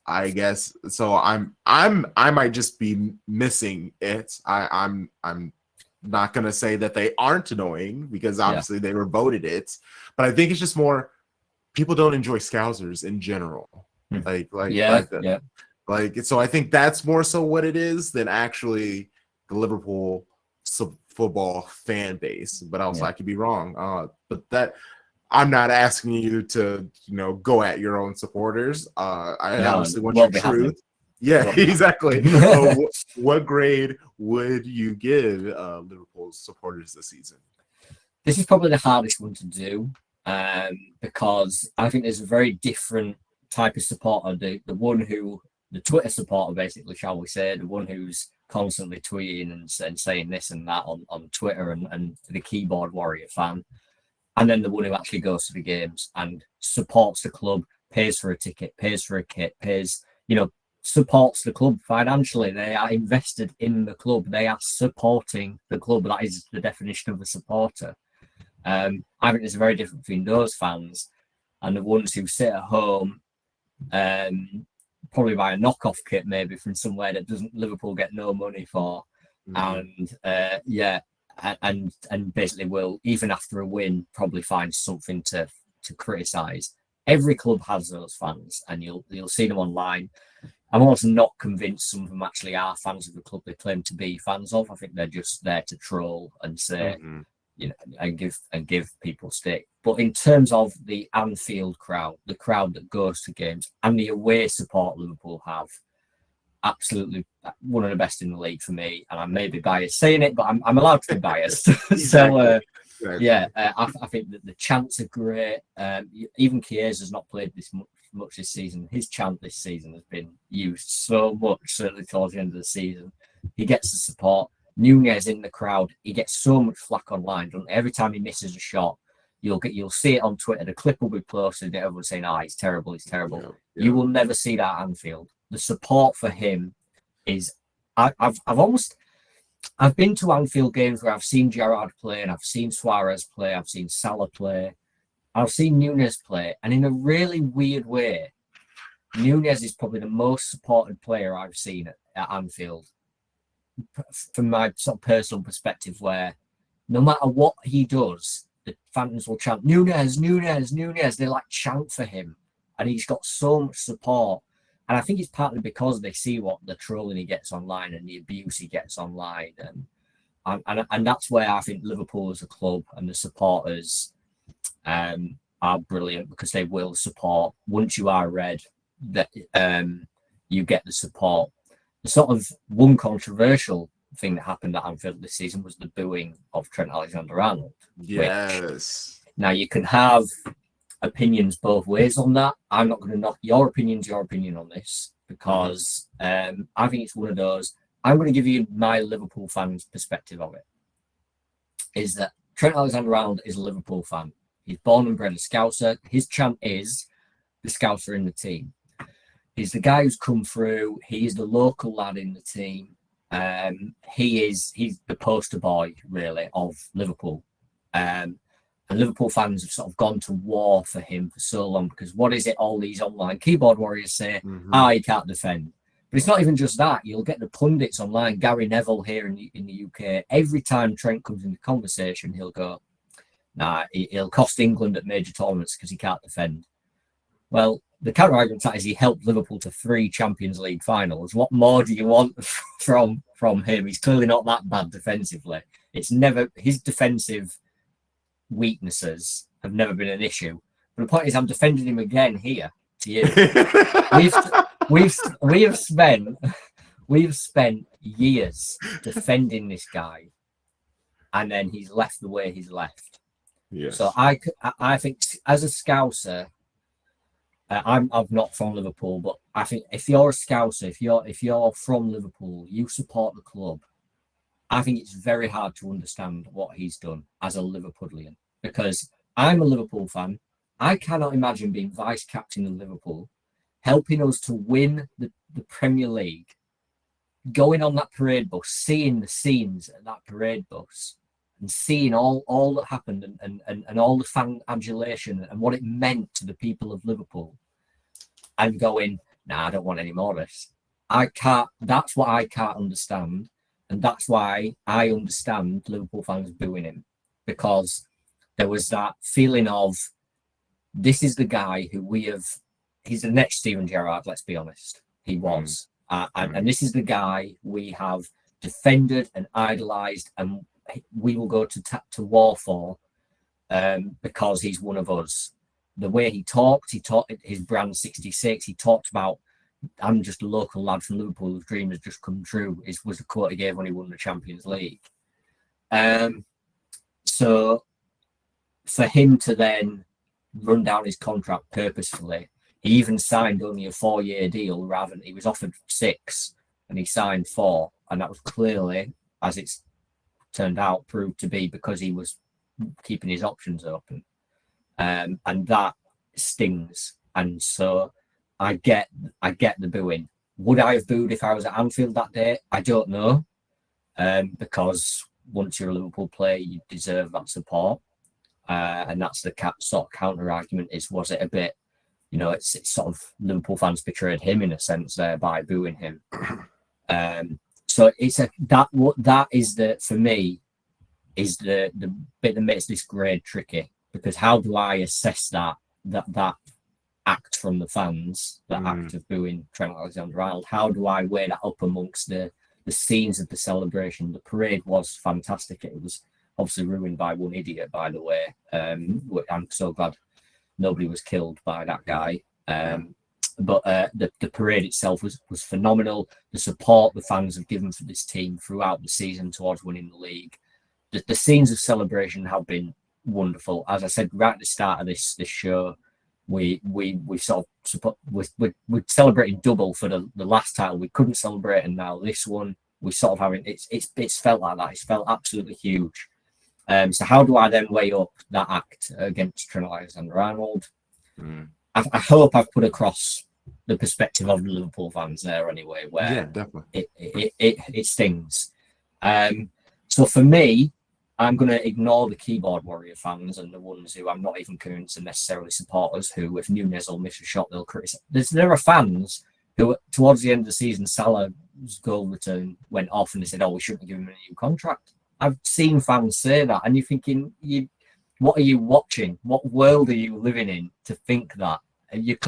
I guess. So I might just be missing it. I'm not gonna say that they aren't annoying, because obviously they were voted it, but I think it's just more people don't enjoy Scousers in general. So I think that's more so what it is than actually the Liverpool football fan base. But also I could be wrong. But that, I'm not asking you to go at your own supporters. I obviously want your truth. Yeah, exactly. What grade would you give Liverpool's supporters this season? This is probably the hardest one to do, because I think there's a very different type of supporter. The Twitter supporter, basically, shall we say, the one who's constantly tweeting and saying this and that on Twitter, and the keyboard warrior fan, and then the one who actually goes to the games and supports the club, pays for a ticket, pays for a kit, supports the club financially. They are invested in the club. They are supporting the club. That is the definition of a supporter. I think there's a very difference between those fans and the ones who sit at home, probably buy a knockoff kit maybe from somewhere that doesn't Liverpool get no money for, and basically will, even after a win, probably find something to criticise. Every club has those fans, and you'll see them online. I'm also not convinced some of them actually are fans of the club they claim to be fans of. I think they're just there to troll and say, and give people stick. But in terms of the Anfield crowd, the crowd that goes to games, and the away support Liverpool have, absolutely one of the best in the league for me. And I may be biased saying it, but I'm allowed to be biased. So I think that the chants are great. Even Chiesa's not played this much this season. His chant this season has been used so much, certainly towards the end of the season. He gets the support. Nunez in the crowd, he gets so much flack online. Every time he misses a shot, you'll see it on Twitter. The clip will be posted, and everyone's saying, he's terrible, he's terrible. Yeah. You will never see that at Anfield. The support for him is, I've been to Anfield games where I've seen Gerrard play, and I've seen Suarez play, I've seen Salah play, I've seen Nunez play, and in a really weird way, Nunez is probably the most supported player I've seen at Anfield, from my sort of personal perspective, where no matter what he does, the fans will chant, Nunez, Nunez, Nunez. They chant for him, and he's got so much support. And I think it's partly because they see what the trolling he gets online and the abuse he gets online, and that's where I think Liverpool as a club and the supporters are brilliant, because they will support. Once you are red, that you get the support. The sort of one controversial thing that happened at Anfield this season was the booing of Trent Alexander-Arnold. Yes. Now you can have opinions both ways on that. I'm not going to knock your opinion on this because I think it's one of those. I'm going to give you my Liverpool fans' perspective of it. Is that Trent Alexander-Arnold is a Liverpool fan. He's born and bred a Scouser. His chant is the Scouser in the team. He's the guy who's come through. He is the local lad in the team. He's the poster boy, really, of Liverpool. And Liverpool fans have sort of gone to war for him for so long because what is it all these online keyboard warriors say? He can't defend. But it's not even just that. You'll get the pundits online, Gary Neville here in the UK. Every time Trent comes into conversation, he'll go, nah, he'll cost England at major tournaments because he can't defend. Well, the counter-argument to that is he helped Liverpool to 3 Champions League finals. What more do you want from him? He's clearly not that bad defensively. It's never his defensive weaknesses have never been an issue. But the point is, I'm defending him again here to you. We've spent years defending this guy, and then he's left the way he's left. Yes. So I think as a Scouser, I'm not from Liverpool, but I think if you're a Scouser, if you're from Liverpool, you support the club. I think it's very hard to understand what he's done as a Liverpudlian because I'm a Liverpool fan. I cannot imagine being vice captain of Liverpool, helping us to win the Premier League, going on that parade bus, seeing the scenes at that parade bus, and seeing all that happened and all the fan adulation and what it meant to the people of Liverpool, and going, nah, I don't want any more of this. That's what I can't understand. And that's why I understand Liverpool fans booing him, because there was that feeling of, this is the guy who he's the next Steven Gerrard, let's be honest. He was. And this is the guy we have defended and idolised, and we will go to war for because he's one of us. The way he talked his brand 66, he talked about, I'm just a local lad from Liverpool whose dream has just come true, was the quote he gave when he won the Champions League. So for him to then run down his contract purposefully, he even signed only a 4-year deal rather than he was offered 6 and he signed 4. And that was clearly, as it's turned out, proved to be because he was keeping his options open. And that stings. And so I get the booing. Would I have booed if I was at Anfield that day? I don't know. Because once you're a Liverpool player, you deserve that support. And that's the sort of counter argument is, was it a bit, it's sort of Liverpool fans betrayed him in a sense there by booing him. So it's that is for me is the bit that makes this grade tricky, because how do I assess that act from the fans, that act of booing Trent Alexander-Arnold? How do I weigh that up amongst the scenes of the celebration? The parade was fantastic. It was obviously ruined by one idiot, by the way. I'm so glad nobody was killed by that guy. But the parade itself was phenomenal. The support the fans have given for this team throughout the season towards winning the league. The scenes of celebration have been wonderful. As I said right at the start of this show, we sort of we celebrated double for the last title. We couldn't celebrate, and now this one we sort of having it's felt like that. It's felt absolutely huge. So how do I then weigh up that act against Trent Alexander-Arnold? I hope I've put across the perspective of the Liverpool fans there anyway, where definitely it stings. So for me, I'm going to ignore the keyboard warrior fans and the ones who I'm not even convinced are necessarily supporters, who, if Nunez will miss a shot, they'll criticize. There are fans who, towards the end of the season, Salah's goal return went off and they said, we shouldn't give him a new contract. I've seen fans say that, and you're thinking, what are you watching? What world are you living in to think that? You're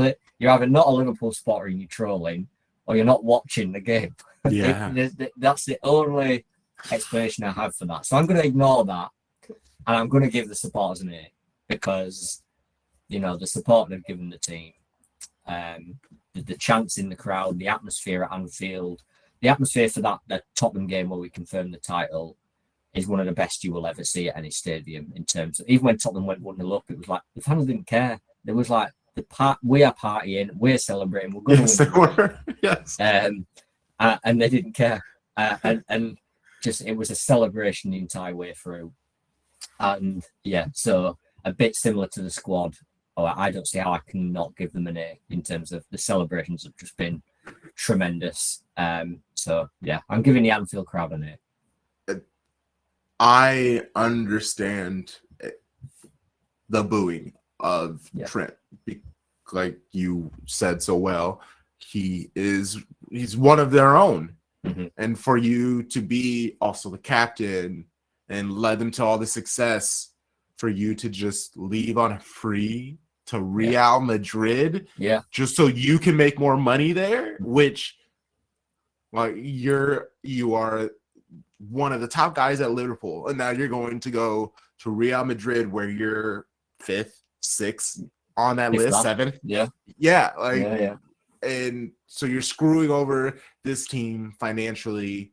either not a Liverpool supporter and you're trolling, or you're not watching the game. Yeah. That's the only explanation I have for that. So I'm going to ignore that, and I'm going to give the supporters an A, because the support they've given the team, the chants in the crowd, the atmosphere at Anfield, the atmosphere for the Tottenham game where we confirmed the title is one of the best you will ever see at any stadium. In terms of, even when Tottenham went 1-0 up, it was like the fans didn't care. There was like we are partying, we're celebrating, we're going Yes, to they win. were. Yes. And they didn't care. And just it was a celebration the entire way through. And yeah, so a bit similar to the squad. I don't see how I can not give them an A in terms of the celebrations have just been tremendous. So yeah, I'm giving the Anfield crowd an A. I understand the booing of Trent, like you said so well. He's one of their own, and for you to be also the captain and led them to all the success, for you to just leave on a free to Real Madrid, just so you can make more money there, which like you are one of the top guys at Liverpool, and now you're going to go to Real Madrid where you're 5th, 6th on that list, 7th. And so you're screwing over this team financially.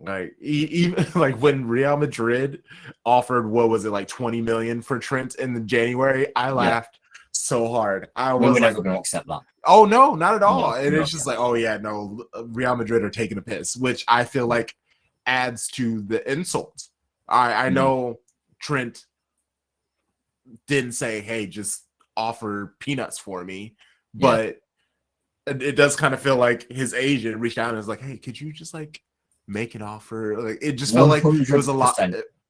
Like even like when Real Madrid offered, what was it, like 20 million for Trent in January, I laughed so hard. We were never going to accept that. Oh no, not at all. And it's just like, oh yeah, no, Real Madrid are taking a piss, which I feel like adds to the insult. I know Trent didn't say, hey, just offer peanuts for me, but it does kind of feel like his agent reached out and was like, hey, could you just like make an offer? Like it just felt like it was a lot.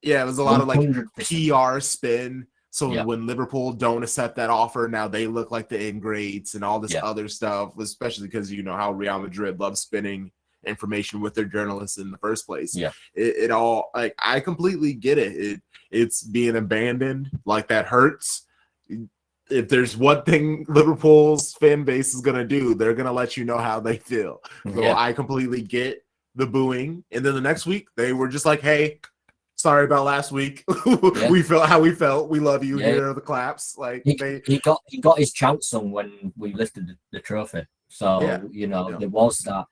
Yeah, it was a lot of like 100%. PR spin. So when Liverpool don't accept that offer, now they look like the ingrates and all this other stuff, especially because you know how Real Madrid loves spinning information with their journalists in the first place. It all, like, I completely get it. It's being abandoned. Like, that hurts. If there's one thing Liverpool's fan base is gonna do, they're gonna let you know how they feel. So I completely get the booing. And then the next week they were just like, hey, sorry about last week. We felt how we felt. We love you. Here are the claps. Like he got his chance on when we lifted the trophy. So you know there was that.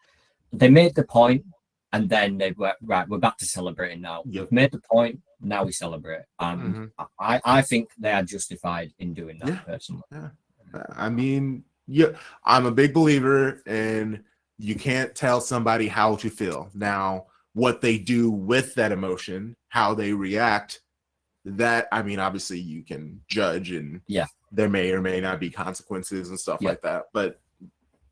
They made the point, and then they were right. We're back to celebrating now. We've made the point. Now we celebrate, and I think they are justified in doing that personally. I mean, I'm a big believer in you can't tell somebody how to feel. Now, what they do with that emotion, how they react, that, I mean, obviously you can judge, and there may or may not be consequences and stuff like that. But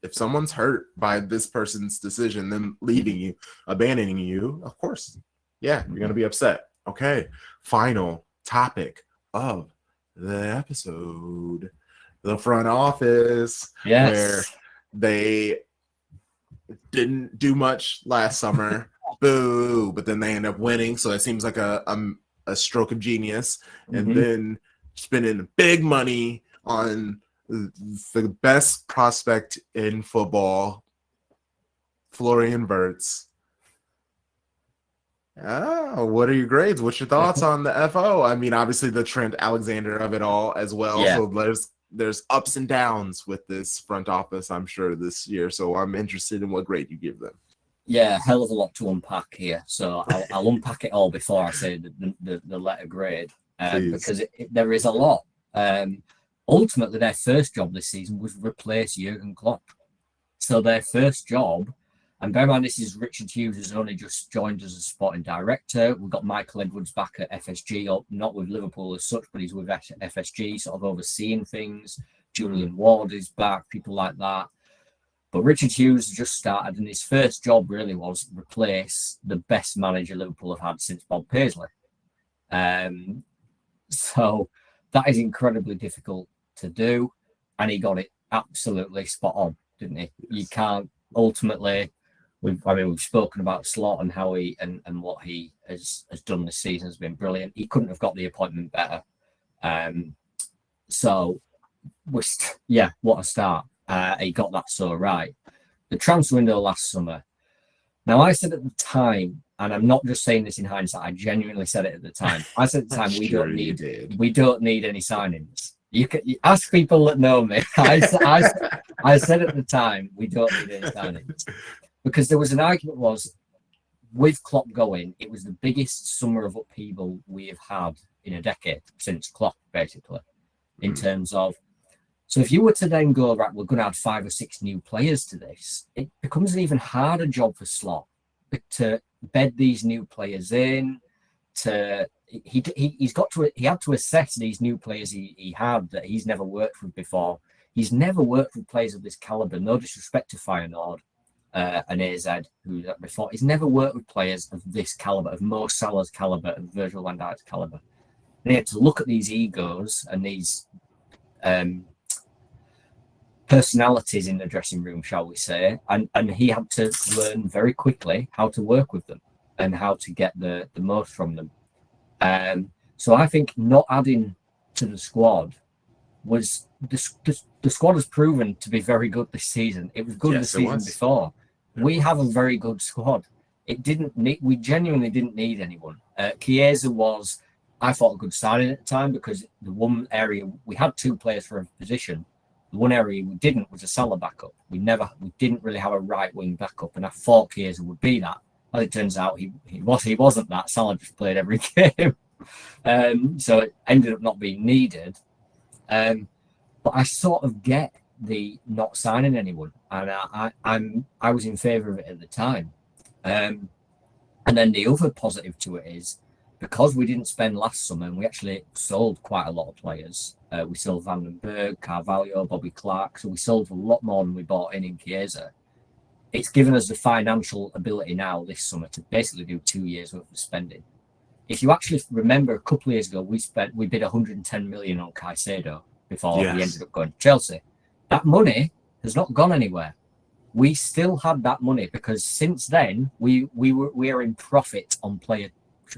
if someone's hurt by this person's decision, them leaving you, abandoning you, of course, you're going to be upset. Okay, final topic of the episode. The front office, where they didn't do much last summer. Boo, but then they end up winning, so it seems like a stroke of genius. And then spending big money on the best prospect in football, Florian Wirtz. What are your grades? What's your thoughts on the FO? I mean, obviously the Trent Alexander of it all as well. So there's ups and downs with this front office, I'm sure, this year. So I'm interested in what grade you give them. Yeah, hell of a lot to unpack here. So I'll unpack it all before I say the letter grade, because there is a lot. Ultimately, their first job this season was replace Jurgen Klopp. So their first job, and bear in mind, this is Richard Hughes, who's only just joined as a sporting director. We've got Michael Edwards back at FSG, not with Liverpool as such, but he's with FSG, sort of overseeing things. Julian Ward is back, people like that. But Richard Hughes just started, and his first job really was replace the best manager Liverpool have had since Bob Paisley. So that is incredibly difficult to do, and he got it absolutely spot on, didn't he? You can't ultimately. We've spoken about Slot and how he and what he has done this season has been brilliant. He couldn't have got the appointment better. So what a start. He got that so right. The transfer window last summer. Now, I said at the time, and I'm not just saying this in hindsight, I genuinely said it at the time. I said at the time, we don't need any signings. You ask people that know me. I said at the time, we don't need any signings. because there was an argument was with Klopp going, it was the biggest summer of upheaval we have had in a decade since Klopp, basically, in terms of. So if you were to then go, right, we're going to add 5 or 6 new players to this, it becomes an even harder job for Slot to bed these new players in. He had to assess these new players he had that he's never worked with before. He's never worked with players of this caliber. No disrespect to Feyenoord and AZ, who that before. He's never worked with players of this caliber, of Mo Salah's caliber, of Virgil van Dijk's caliber. And he had to look at these egos and these personalities in the dressing room, shall we say, and he had to learn very quickly how to work with them and how to get the most from them. So I think not adding to the squad was the squad has proven to be very good this season. It was good the season before. We have a very good squad. We genuinely didn't need anyone. Chiesa was, I thought, a good signing at the time because the one area we had 2 players for a position. The one area we didn't was a Salah backup. We didn't really have a right wing backup, and I thought Chiesa would be that. As it turns out, he wasn't that. Salah just played every game, so it ended up not being needed. But I sort of get the not signing anyone, and I was in favour of it at the time. And then the other positive to it is because we didn't spend last summer, and we actually sold quite a lot of players. We sold Van den Berg, Carvalho, Bobby Clark, so we sold a lot more than we bought in Chiesa. It's given us the financial ability now this summer to basically do 2 years worth of spending. If you actually remember, a couple of years ago, we bid 110 million on Caicedo before we ended up going to Chelsea. That money has not gone anywhere. We still had that money because since then we are in profit on player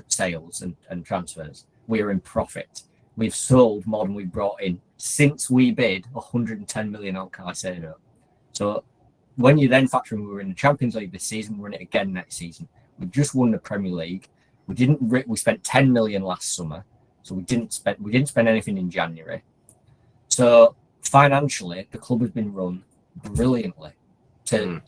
sales and transfers. We are in profit. We've sold more than we brought in since we bid 110 million on Caicedo. So when you then factor in we were in the Champions League this season, we're in it again next season. We just won the Premier League. We spent 10 million last summer, so we didn't spend anything in January. So financially, the club has been run brilliantly, and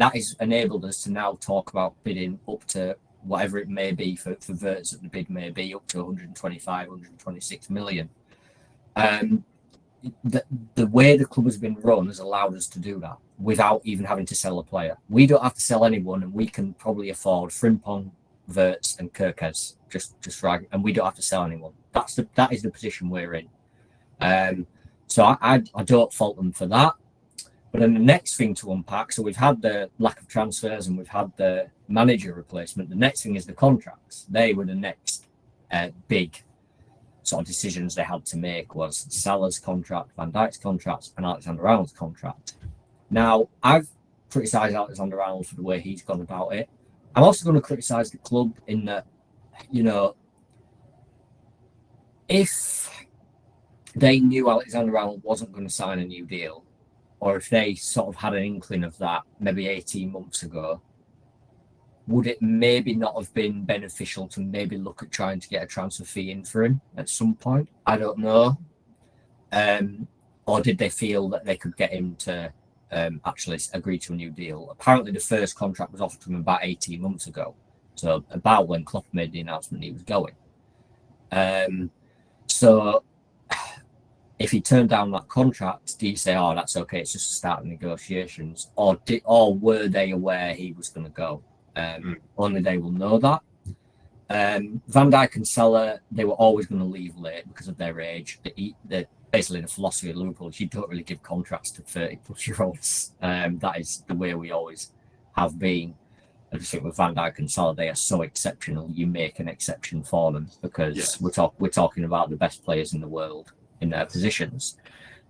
that has enabled us to now talk about bidding up to whatever it may be for Verts that the bid may be up to 125, 126 million. The way the club has been run has allowed us to do that without even having to sell a player. We don't have to sell anyone, and we can probably afford Frimpong, Verts, and Kirkes just right, and we don't have to sell anyone. That is the position we're in. So I don't fault them for that. But then the next thing to unpack, so we've had the lack of transfers and we've had the manager replacement. The next thing is the contracts. They were the next big sort of decisions they had to make was Salah's contract, Van Dijk's contract, and Alexander-Arnold's contract. Now, I've criticised Alexander-Arnold for the way he's gone about it. I'm also going to criticise the club in that, if they knew Alexander-Arnold wasn't going to sign a new deal, or if they sort of had an inkling of that maybe 18 months ago, would it maybe not have been beneficial to maybe look at trying to get a transfer fee in for him at some point? I don't know. Or did they feel that they could get him to actually agree to a new deal? Apparently, the first contract was offered to him about 18 months ago. So about when Klopp made the announcement he was going. So if he turned down that contract, do you say, oh, that's okay, it's just a start of negotiations? Or were they aware he was going to go? Only they will know that. Van Dijk and Salah, they were always going to leave late because of their age. Basically, the philosophy of Liverpool is you don't really give contracts to 30-plus-year-olds. That is the way we always have been. I just think with Van Dijk and Salah, they are so exceptional. You make an exception for them because we're talking about the best players in the world in their positions.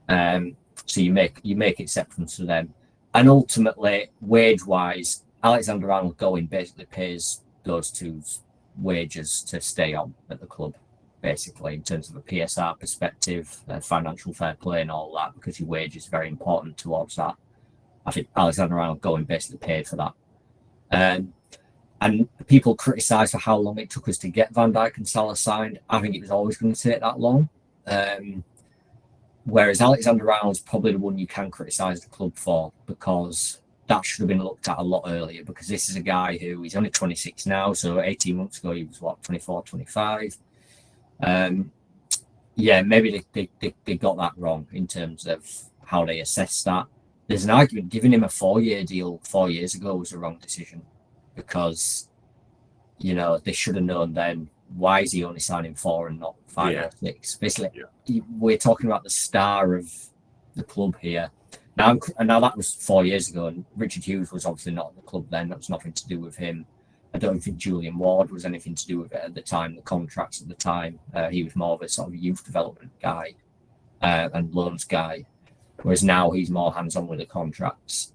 So you make exceptions to them. And ultimately, wage-wise, Alexander-Arnold going basically pays those two's wages to stay on at the club, basically, in terms of a PSR perspective, financial fair play and all that, because your wage is very important towards that. I think Alexander-Arnold going basically paid for that. And people criticise for how long it took us to get Van Dijk and Salah signed. I think it was always going to take that long. Whereas Alexander-Arnold's probably the one you can criticise the club for, because that should have been looked at a lot earlier, because this is a guy who is only 26 now. So 18 months ago, he was 24, 25. Maybe they got that wrong in terms of how they assessed that. There's an argument giving him a 4-year deal 4 years ago was a wrong decision, because, they should have known then. Why is he only signing 4 and not 5 or 6? Basically, we're talking about the star of the club here. Now that was 4 years ago, and Richard Hughes was obviously not at the club then. That was nothing to do with him. I don't think Julian Ward was anything to do with it at the time, the contracts at the time. He was more of a sort of youth development guy and loans guy, whereas now he's more hands-on with the contracts.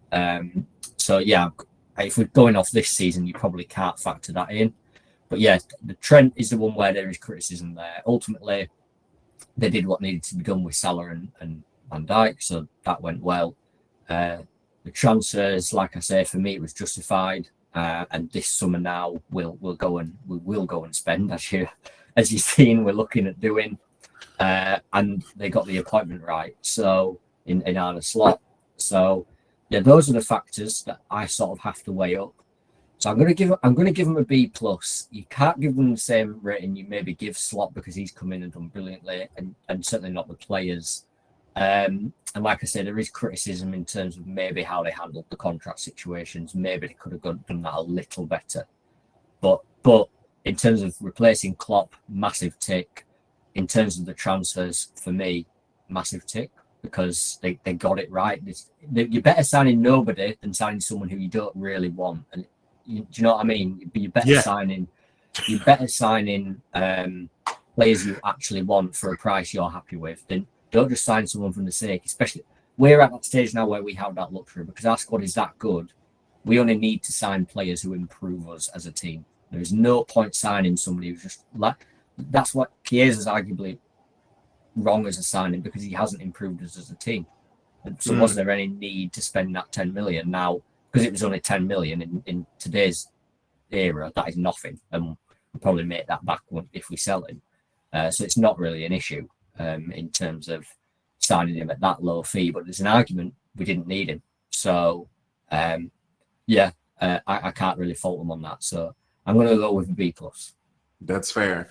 If we're going off this season, you probably can't factor that in. But yeah, the Trent is the one where there is criticism there. Ultimately, they did what needed to be done with Salah and Van Dijk, so that went well. The transfers, like I say, for me it was justified. And this summer now we'll go and spend, as you've seen, we're looking at doing. And they got the appointment right, so in Arne Slot. So yeah, those are the factors that I sort of have to weigh up. So I'm going to give them a B plus. You can't give them the same rating you maybe give Slot, because he's come in and done brilliantly, and certainly not the players. And like I said, there is criticism in terms of maybe how they handled the contract situations. Maybe they could have done that a little better. But in terms of replacing Klopp, massive tick. In terms of the transfers, for me, massive tick, because they got it right. You're better signing nobody than signing someone who you don't really want. And do you know what I mean? You're better signing players you actually want for a price you're happy with. Then don't just sign someone from the sake. Especially, we're at that stage now where we have that luxury, because our squad is that good. We only need to sign players who improve us as a team. There is no point signing somebody who's just like. That's what Chiesa's arguably wrong as a signing, because he hasn't improved us as a team. So was there any need to spend that 10 million now? Because it was only 10 million in today's era, that is nothing, and we'll probably make that back if we sell him. So it's not really an issue in terms of signing him at that low fee. But there's an argument we didn't need him. So I can't really fault them on that. So I'm going to go with a B plus. That's fair.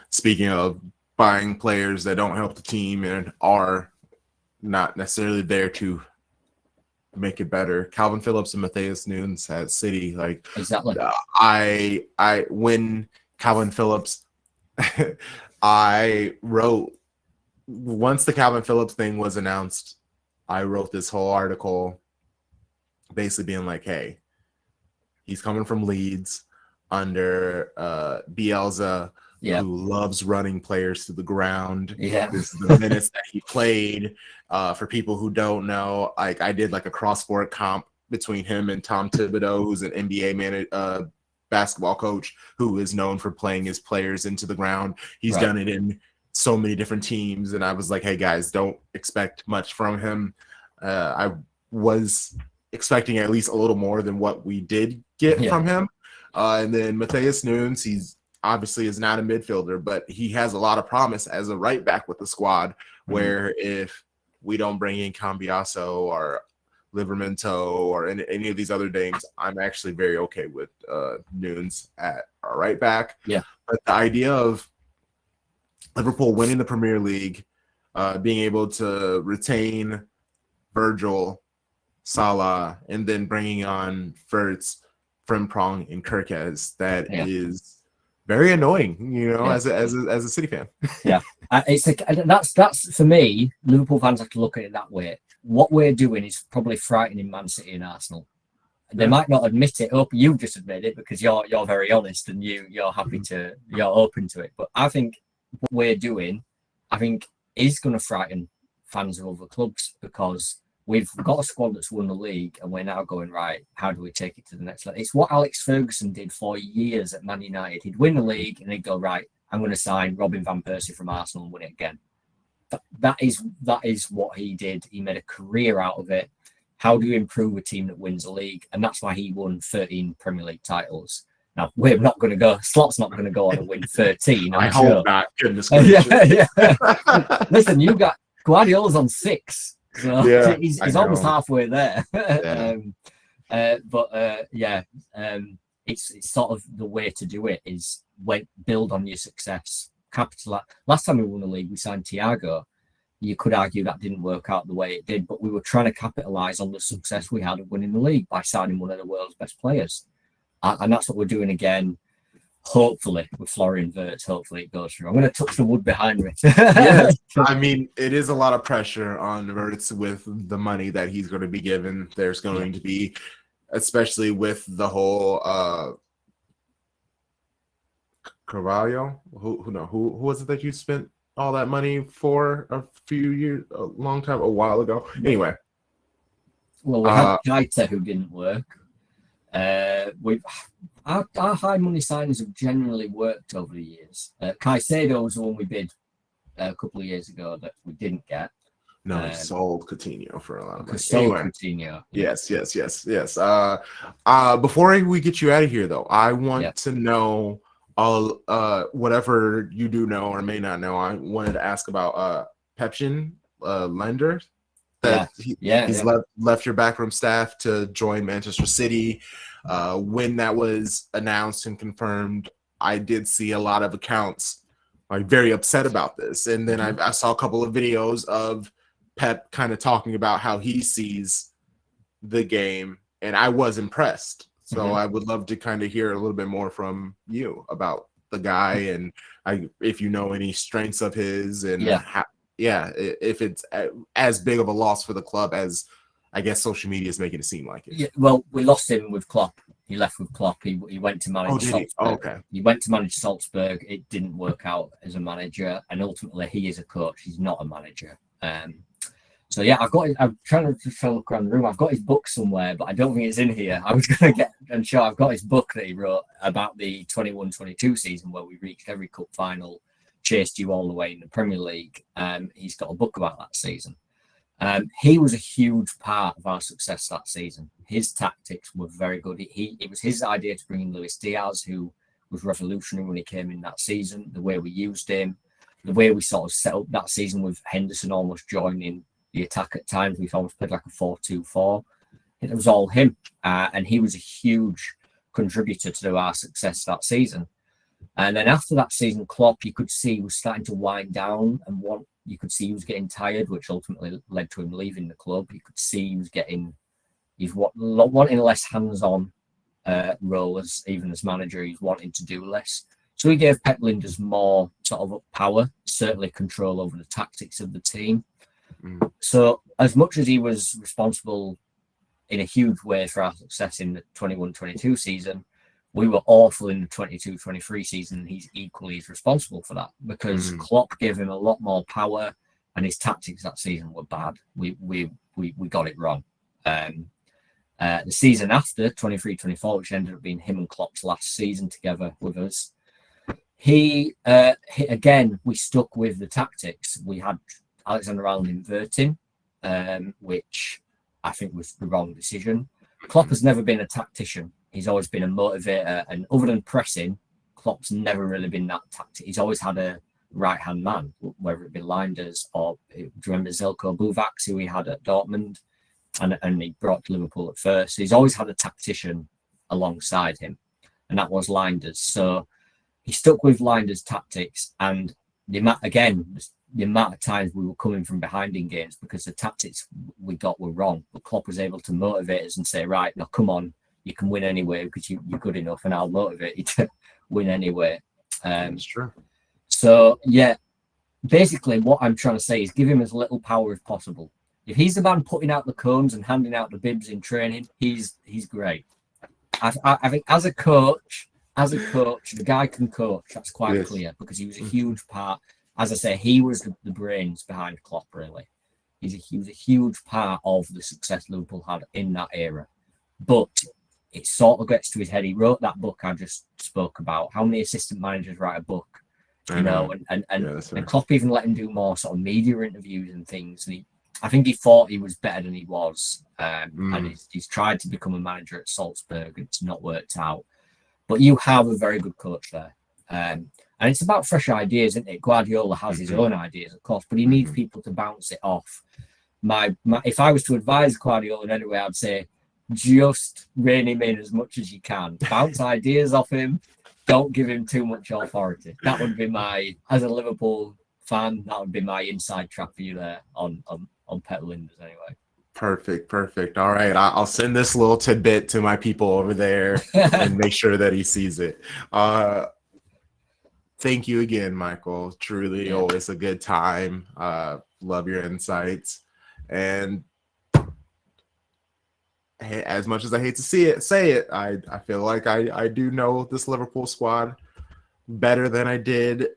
Speaking of buying players that don't help the team and are not necessarily there to make it better, Calvin Phillips and Matthias Nunes at City. Exactly. I when Calvin Phillips, I wrote, once the Calvin Phillips thing was announced, I wrote this whole article basically being like, hey, he's coming from Leeds under Bielsa, who loves running players to the ground. Yeah. This is the minutes that he played. For people who don't know, I did a cross-sport comp between him and Tom Thibodeau, who's an NBA basketball coach who is known for playing his players into the ground. He's done it in so many different teams, and I was like, hey guys, don't expect much from him. I was expecting at least a little more than what we did get from him. And then Matthias Nunes, he's obviously is not a midfielder, but he has a lot of promise as a right back with the squad, where if we don't bring in Cambiaso or Livramento or any of these other names, I'm actually very okay with Nunes at our right back. Yeah. But the idea of Liverpool winning the Premier League, being able to retain Virgil, Salah, and then bringing on Verts, Frimpong, and Kirkes, that is very annoying, as a City fan. It's that's for me. Liverpool fans have to look at it that way. What we're doing is probably frightening Man City and Arsenal. They might not admit it. Hope you just admit it, because you're very honest and you're happy to, you're open to it. But I think what we're doing, is going to frighten fans of other clubs, because we've got a squad that's won the league, and we're now going, right, how do we take it to the next level? It's what Alex Ferguson did for years at Man United. He'd win the league and he'd go, right, I'm going to sign Robin van Persie from Arsenal and win it again. That is what he did. He made a career out of it. How do you improve a team that wins a league? And that's why he won 13 Premier League titles. Now, we're not going to go, Slot's not going to go on and win 13. I hope not. Goodness gracious. Listen, you got Guardiola's on 6. So Yeah, he's I almost know. halfway there. Yeah. It's sort of the way to do it is build on your success. Capitalize. Last time we won the league, we signed Thiago. You could argue that didn't work out the way it did, but we were trying to capitalize on the success we had of winning the league by signing one of the world's best players. And that's what we're doing again. Hopefully, with Florian Wirtz, hopefully it goes through. I'm going to touch the wood behind me. Yes, I mean, it is a lot of pressure on Wirtz with the money that he's going to be given. There's going to be, especially with the whole Carvalho. Who was it that you spent all that money for a few years, a while ago? Anyway, well, we had Keita who didn't work. Our high money signings have generally worked over the years. Caicedo was the one we bid a couple of years ago that we didn't get. No, he sold Coutinho for a lot of money. Sold Coutinho. Yes. Before we get you out of here, though, I want to know all whatever you do know or may not know. I wanted to ask about Pepin Lender. He's left your backroom staff to join Manchester City. When that was announced and confirmed, I did see a lot of accounts like very upset about this. And then I saw a couple of videos of Pep kind of talking about how he sees the game, and I was impressed. So I would love to kind of hear a little bit more from you about the guy and if you know any strengths of his and if it's as big of a loss for the club as I guess social media is making it seem like it. Yeah, well, we lost him with Klopp. He left with Klopp. He went to manage Salzburg. He went to manage Salzburg. It didn't work out as a manager, and ultimately he is a coach. He's not a manager. So yeah, I'm trying to look around the room. I've got his book somewhere, but I don't think it's in here. I was going to I've got his book that he wrote about the 21-22 season where we reached every cup final, chased you all the way in the Premier League. He's got a book about that season. He was a huge part of our success that season. His tactics were very good. It was his idea to bring in Luis Diaz, who was revolutionary when he came in that season. The way we used him, the way we sort of set up that season with Henderson almost joining the attack at times. We almost played like a 4-2-4. It was all him. And he was a huge contributor to our success that season. And then after that season, Klopp, you could see, was starting to wind down and you could see he was getting tired, which ultimately led to him leaving the club. You could see he's wanting less hands-on role even as manager. He's wanting to do less. So he gave Pep Linders more sort of power, certainly control over the tactics of the team. So as much as he was responsible in a huge way for our success in the 21-22 season, we were awful in the 22-23 season, and he's equally as responsible for that because Klopp gave him a lot more power, and his tactics that season were bad. We got it wrong. The season after 23-24, which ended up being him and Klopp's last season together with us, again we stuck with the tactics. We had Alexander-Arnold inverting, which I think was the wrong decision. Klopp has never been a tactician. He's always been a motivator, and other than pressing, Klopp's never really been that tactic. He's always had a right-hand man, whether it be Linders or, do you remember Zelko Buvacs, who he had at Dortmund, and he brought to Liverpool at first. So he's always had a tactician alongside him, and that was Linders. So he stuck with Linders' tactics, and the amount of times we were coming from behind in games because the tactics we got were wrong. But Klopp was able to motivate us and say, right, now come on, you can win anyway because you're good enough, and I'll motivate you to win anyway. That's true. So, yeah, basically what I'm trying to say is give him as little power as possible. If he's the man putting out the cones and handing out the bibs in training, he's great. I think as a coach, the guy can coach. That's quite clear because he was a huge part. As I say, he was the brains behind Klopp, really. He was a huge part of the success Liverpool had in that era. But it sort of gets to his head. He wrote that book I just spoke about. How many assistant managers write a book? And Klopp even let him do more sort of media interviews and things. And I think he thought he was better than he was. And he's tried to become a manager at Salzburg. It's not worked out. But you have a very good coach there. And it's about fresh ideas, isn't it? Guardiola has his own ideas, of course, but he needs people to bounce it off. if I was to advise Guardiola in any way, I'd say just rein him in as much as you can. Bounce ideas off him. Don't give him too much authority. That would be as a Liverpool fan, that would be my inside track for you there on Pep Lijnders anyway. Perfect. All right, I'll send this little tidbit to my people over there and make sure that he sees it. Thank you again, Michael. Truly, always a good time. Love your insights. And as much as I hate to say it, I feel like I do know this Liverpool squad better than I did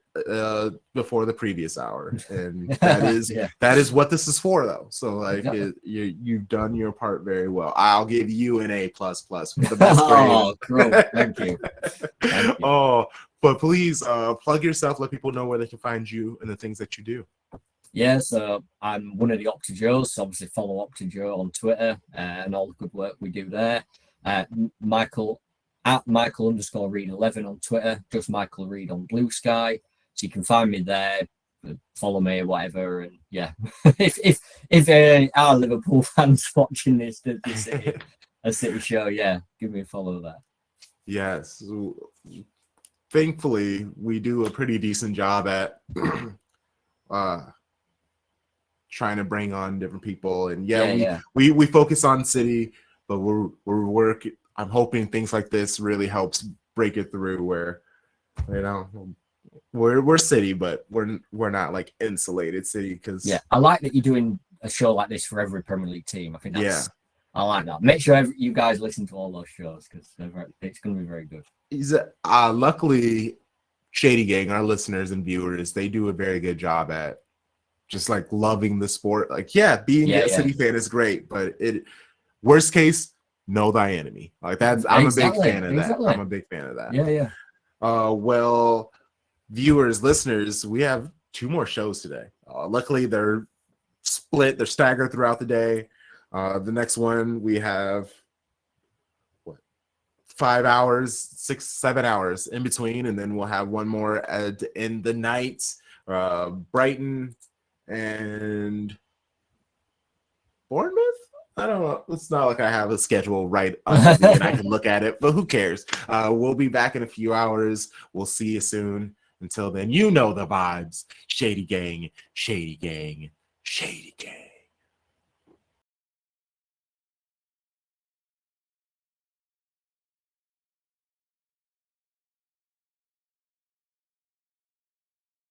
before the previous hour, and that is what this is for, though. So like you've done your part very well. I'll give you an A++ for the best grade. Oh, cool. Thank you. Oh, but please plug yourself. Let people know where they can find you and the things that you do. Yeah, so I'm one of the Opta Joes, so obviously follow Opta Joe on Twitter and all the good work we do there. Michael @Michael_Reid 11 on Twitter, just Michael Reid on Blue Sky. So you can find me there, follow me, whatever. And yeah, if our Liverpool fans watching this City show, yeah, give me a follow there. Yes, thankfully we do a pretty decent job at trying to bring on different people, and we focus on City, but we're working. I'm hoping things like this really helps break it through, where we're City, but we're not like insulated City. Because I like that you're doing a show like this for every Premier League team. I think I like that. Make sure you guys listen to all those shows, because it's going to be very good. Luckily, Shady Gang, our listeners and viewers, they do a very good job at just like loving the sport. Like, being a City fan is great, but worst case, know thy enemy. Like I'm a big fan of that. I'm a big fan of that. Yeah. Well, viewers, listeners, we have 2 more shows today. Luckily, they're split. They're staggered throughout the day. The next one we have 5 hours, 6, 7 hours in between, and then we'll have one more in the night. Brighton and Bournemouth. I don't know. It's not like I have a schedule right under me and I can look at it, but who cares? We'll be back in a few hours. We'll see you soon. Until then, you know the vibes. Shady Gang, Shady Gang, Shady Gang.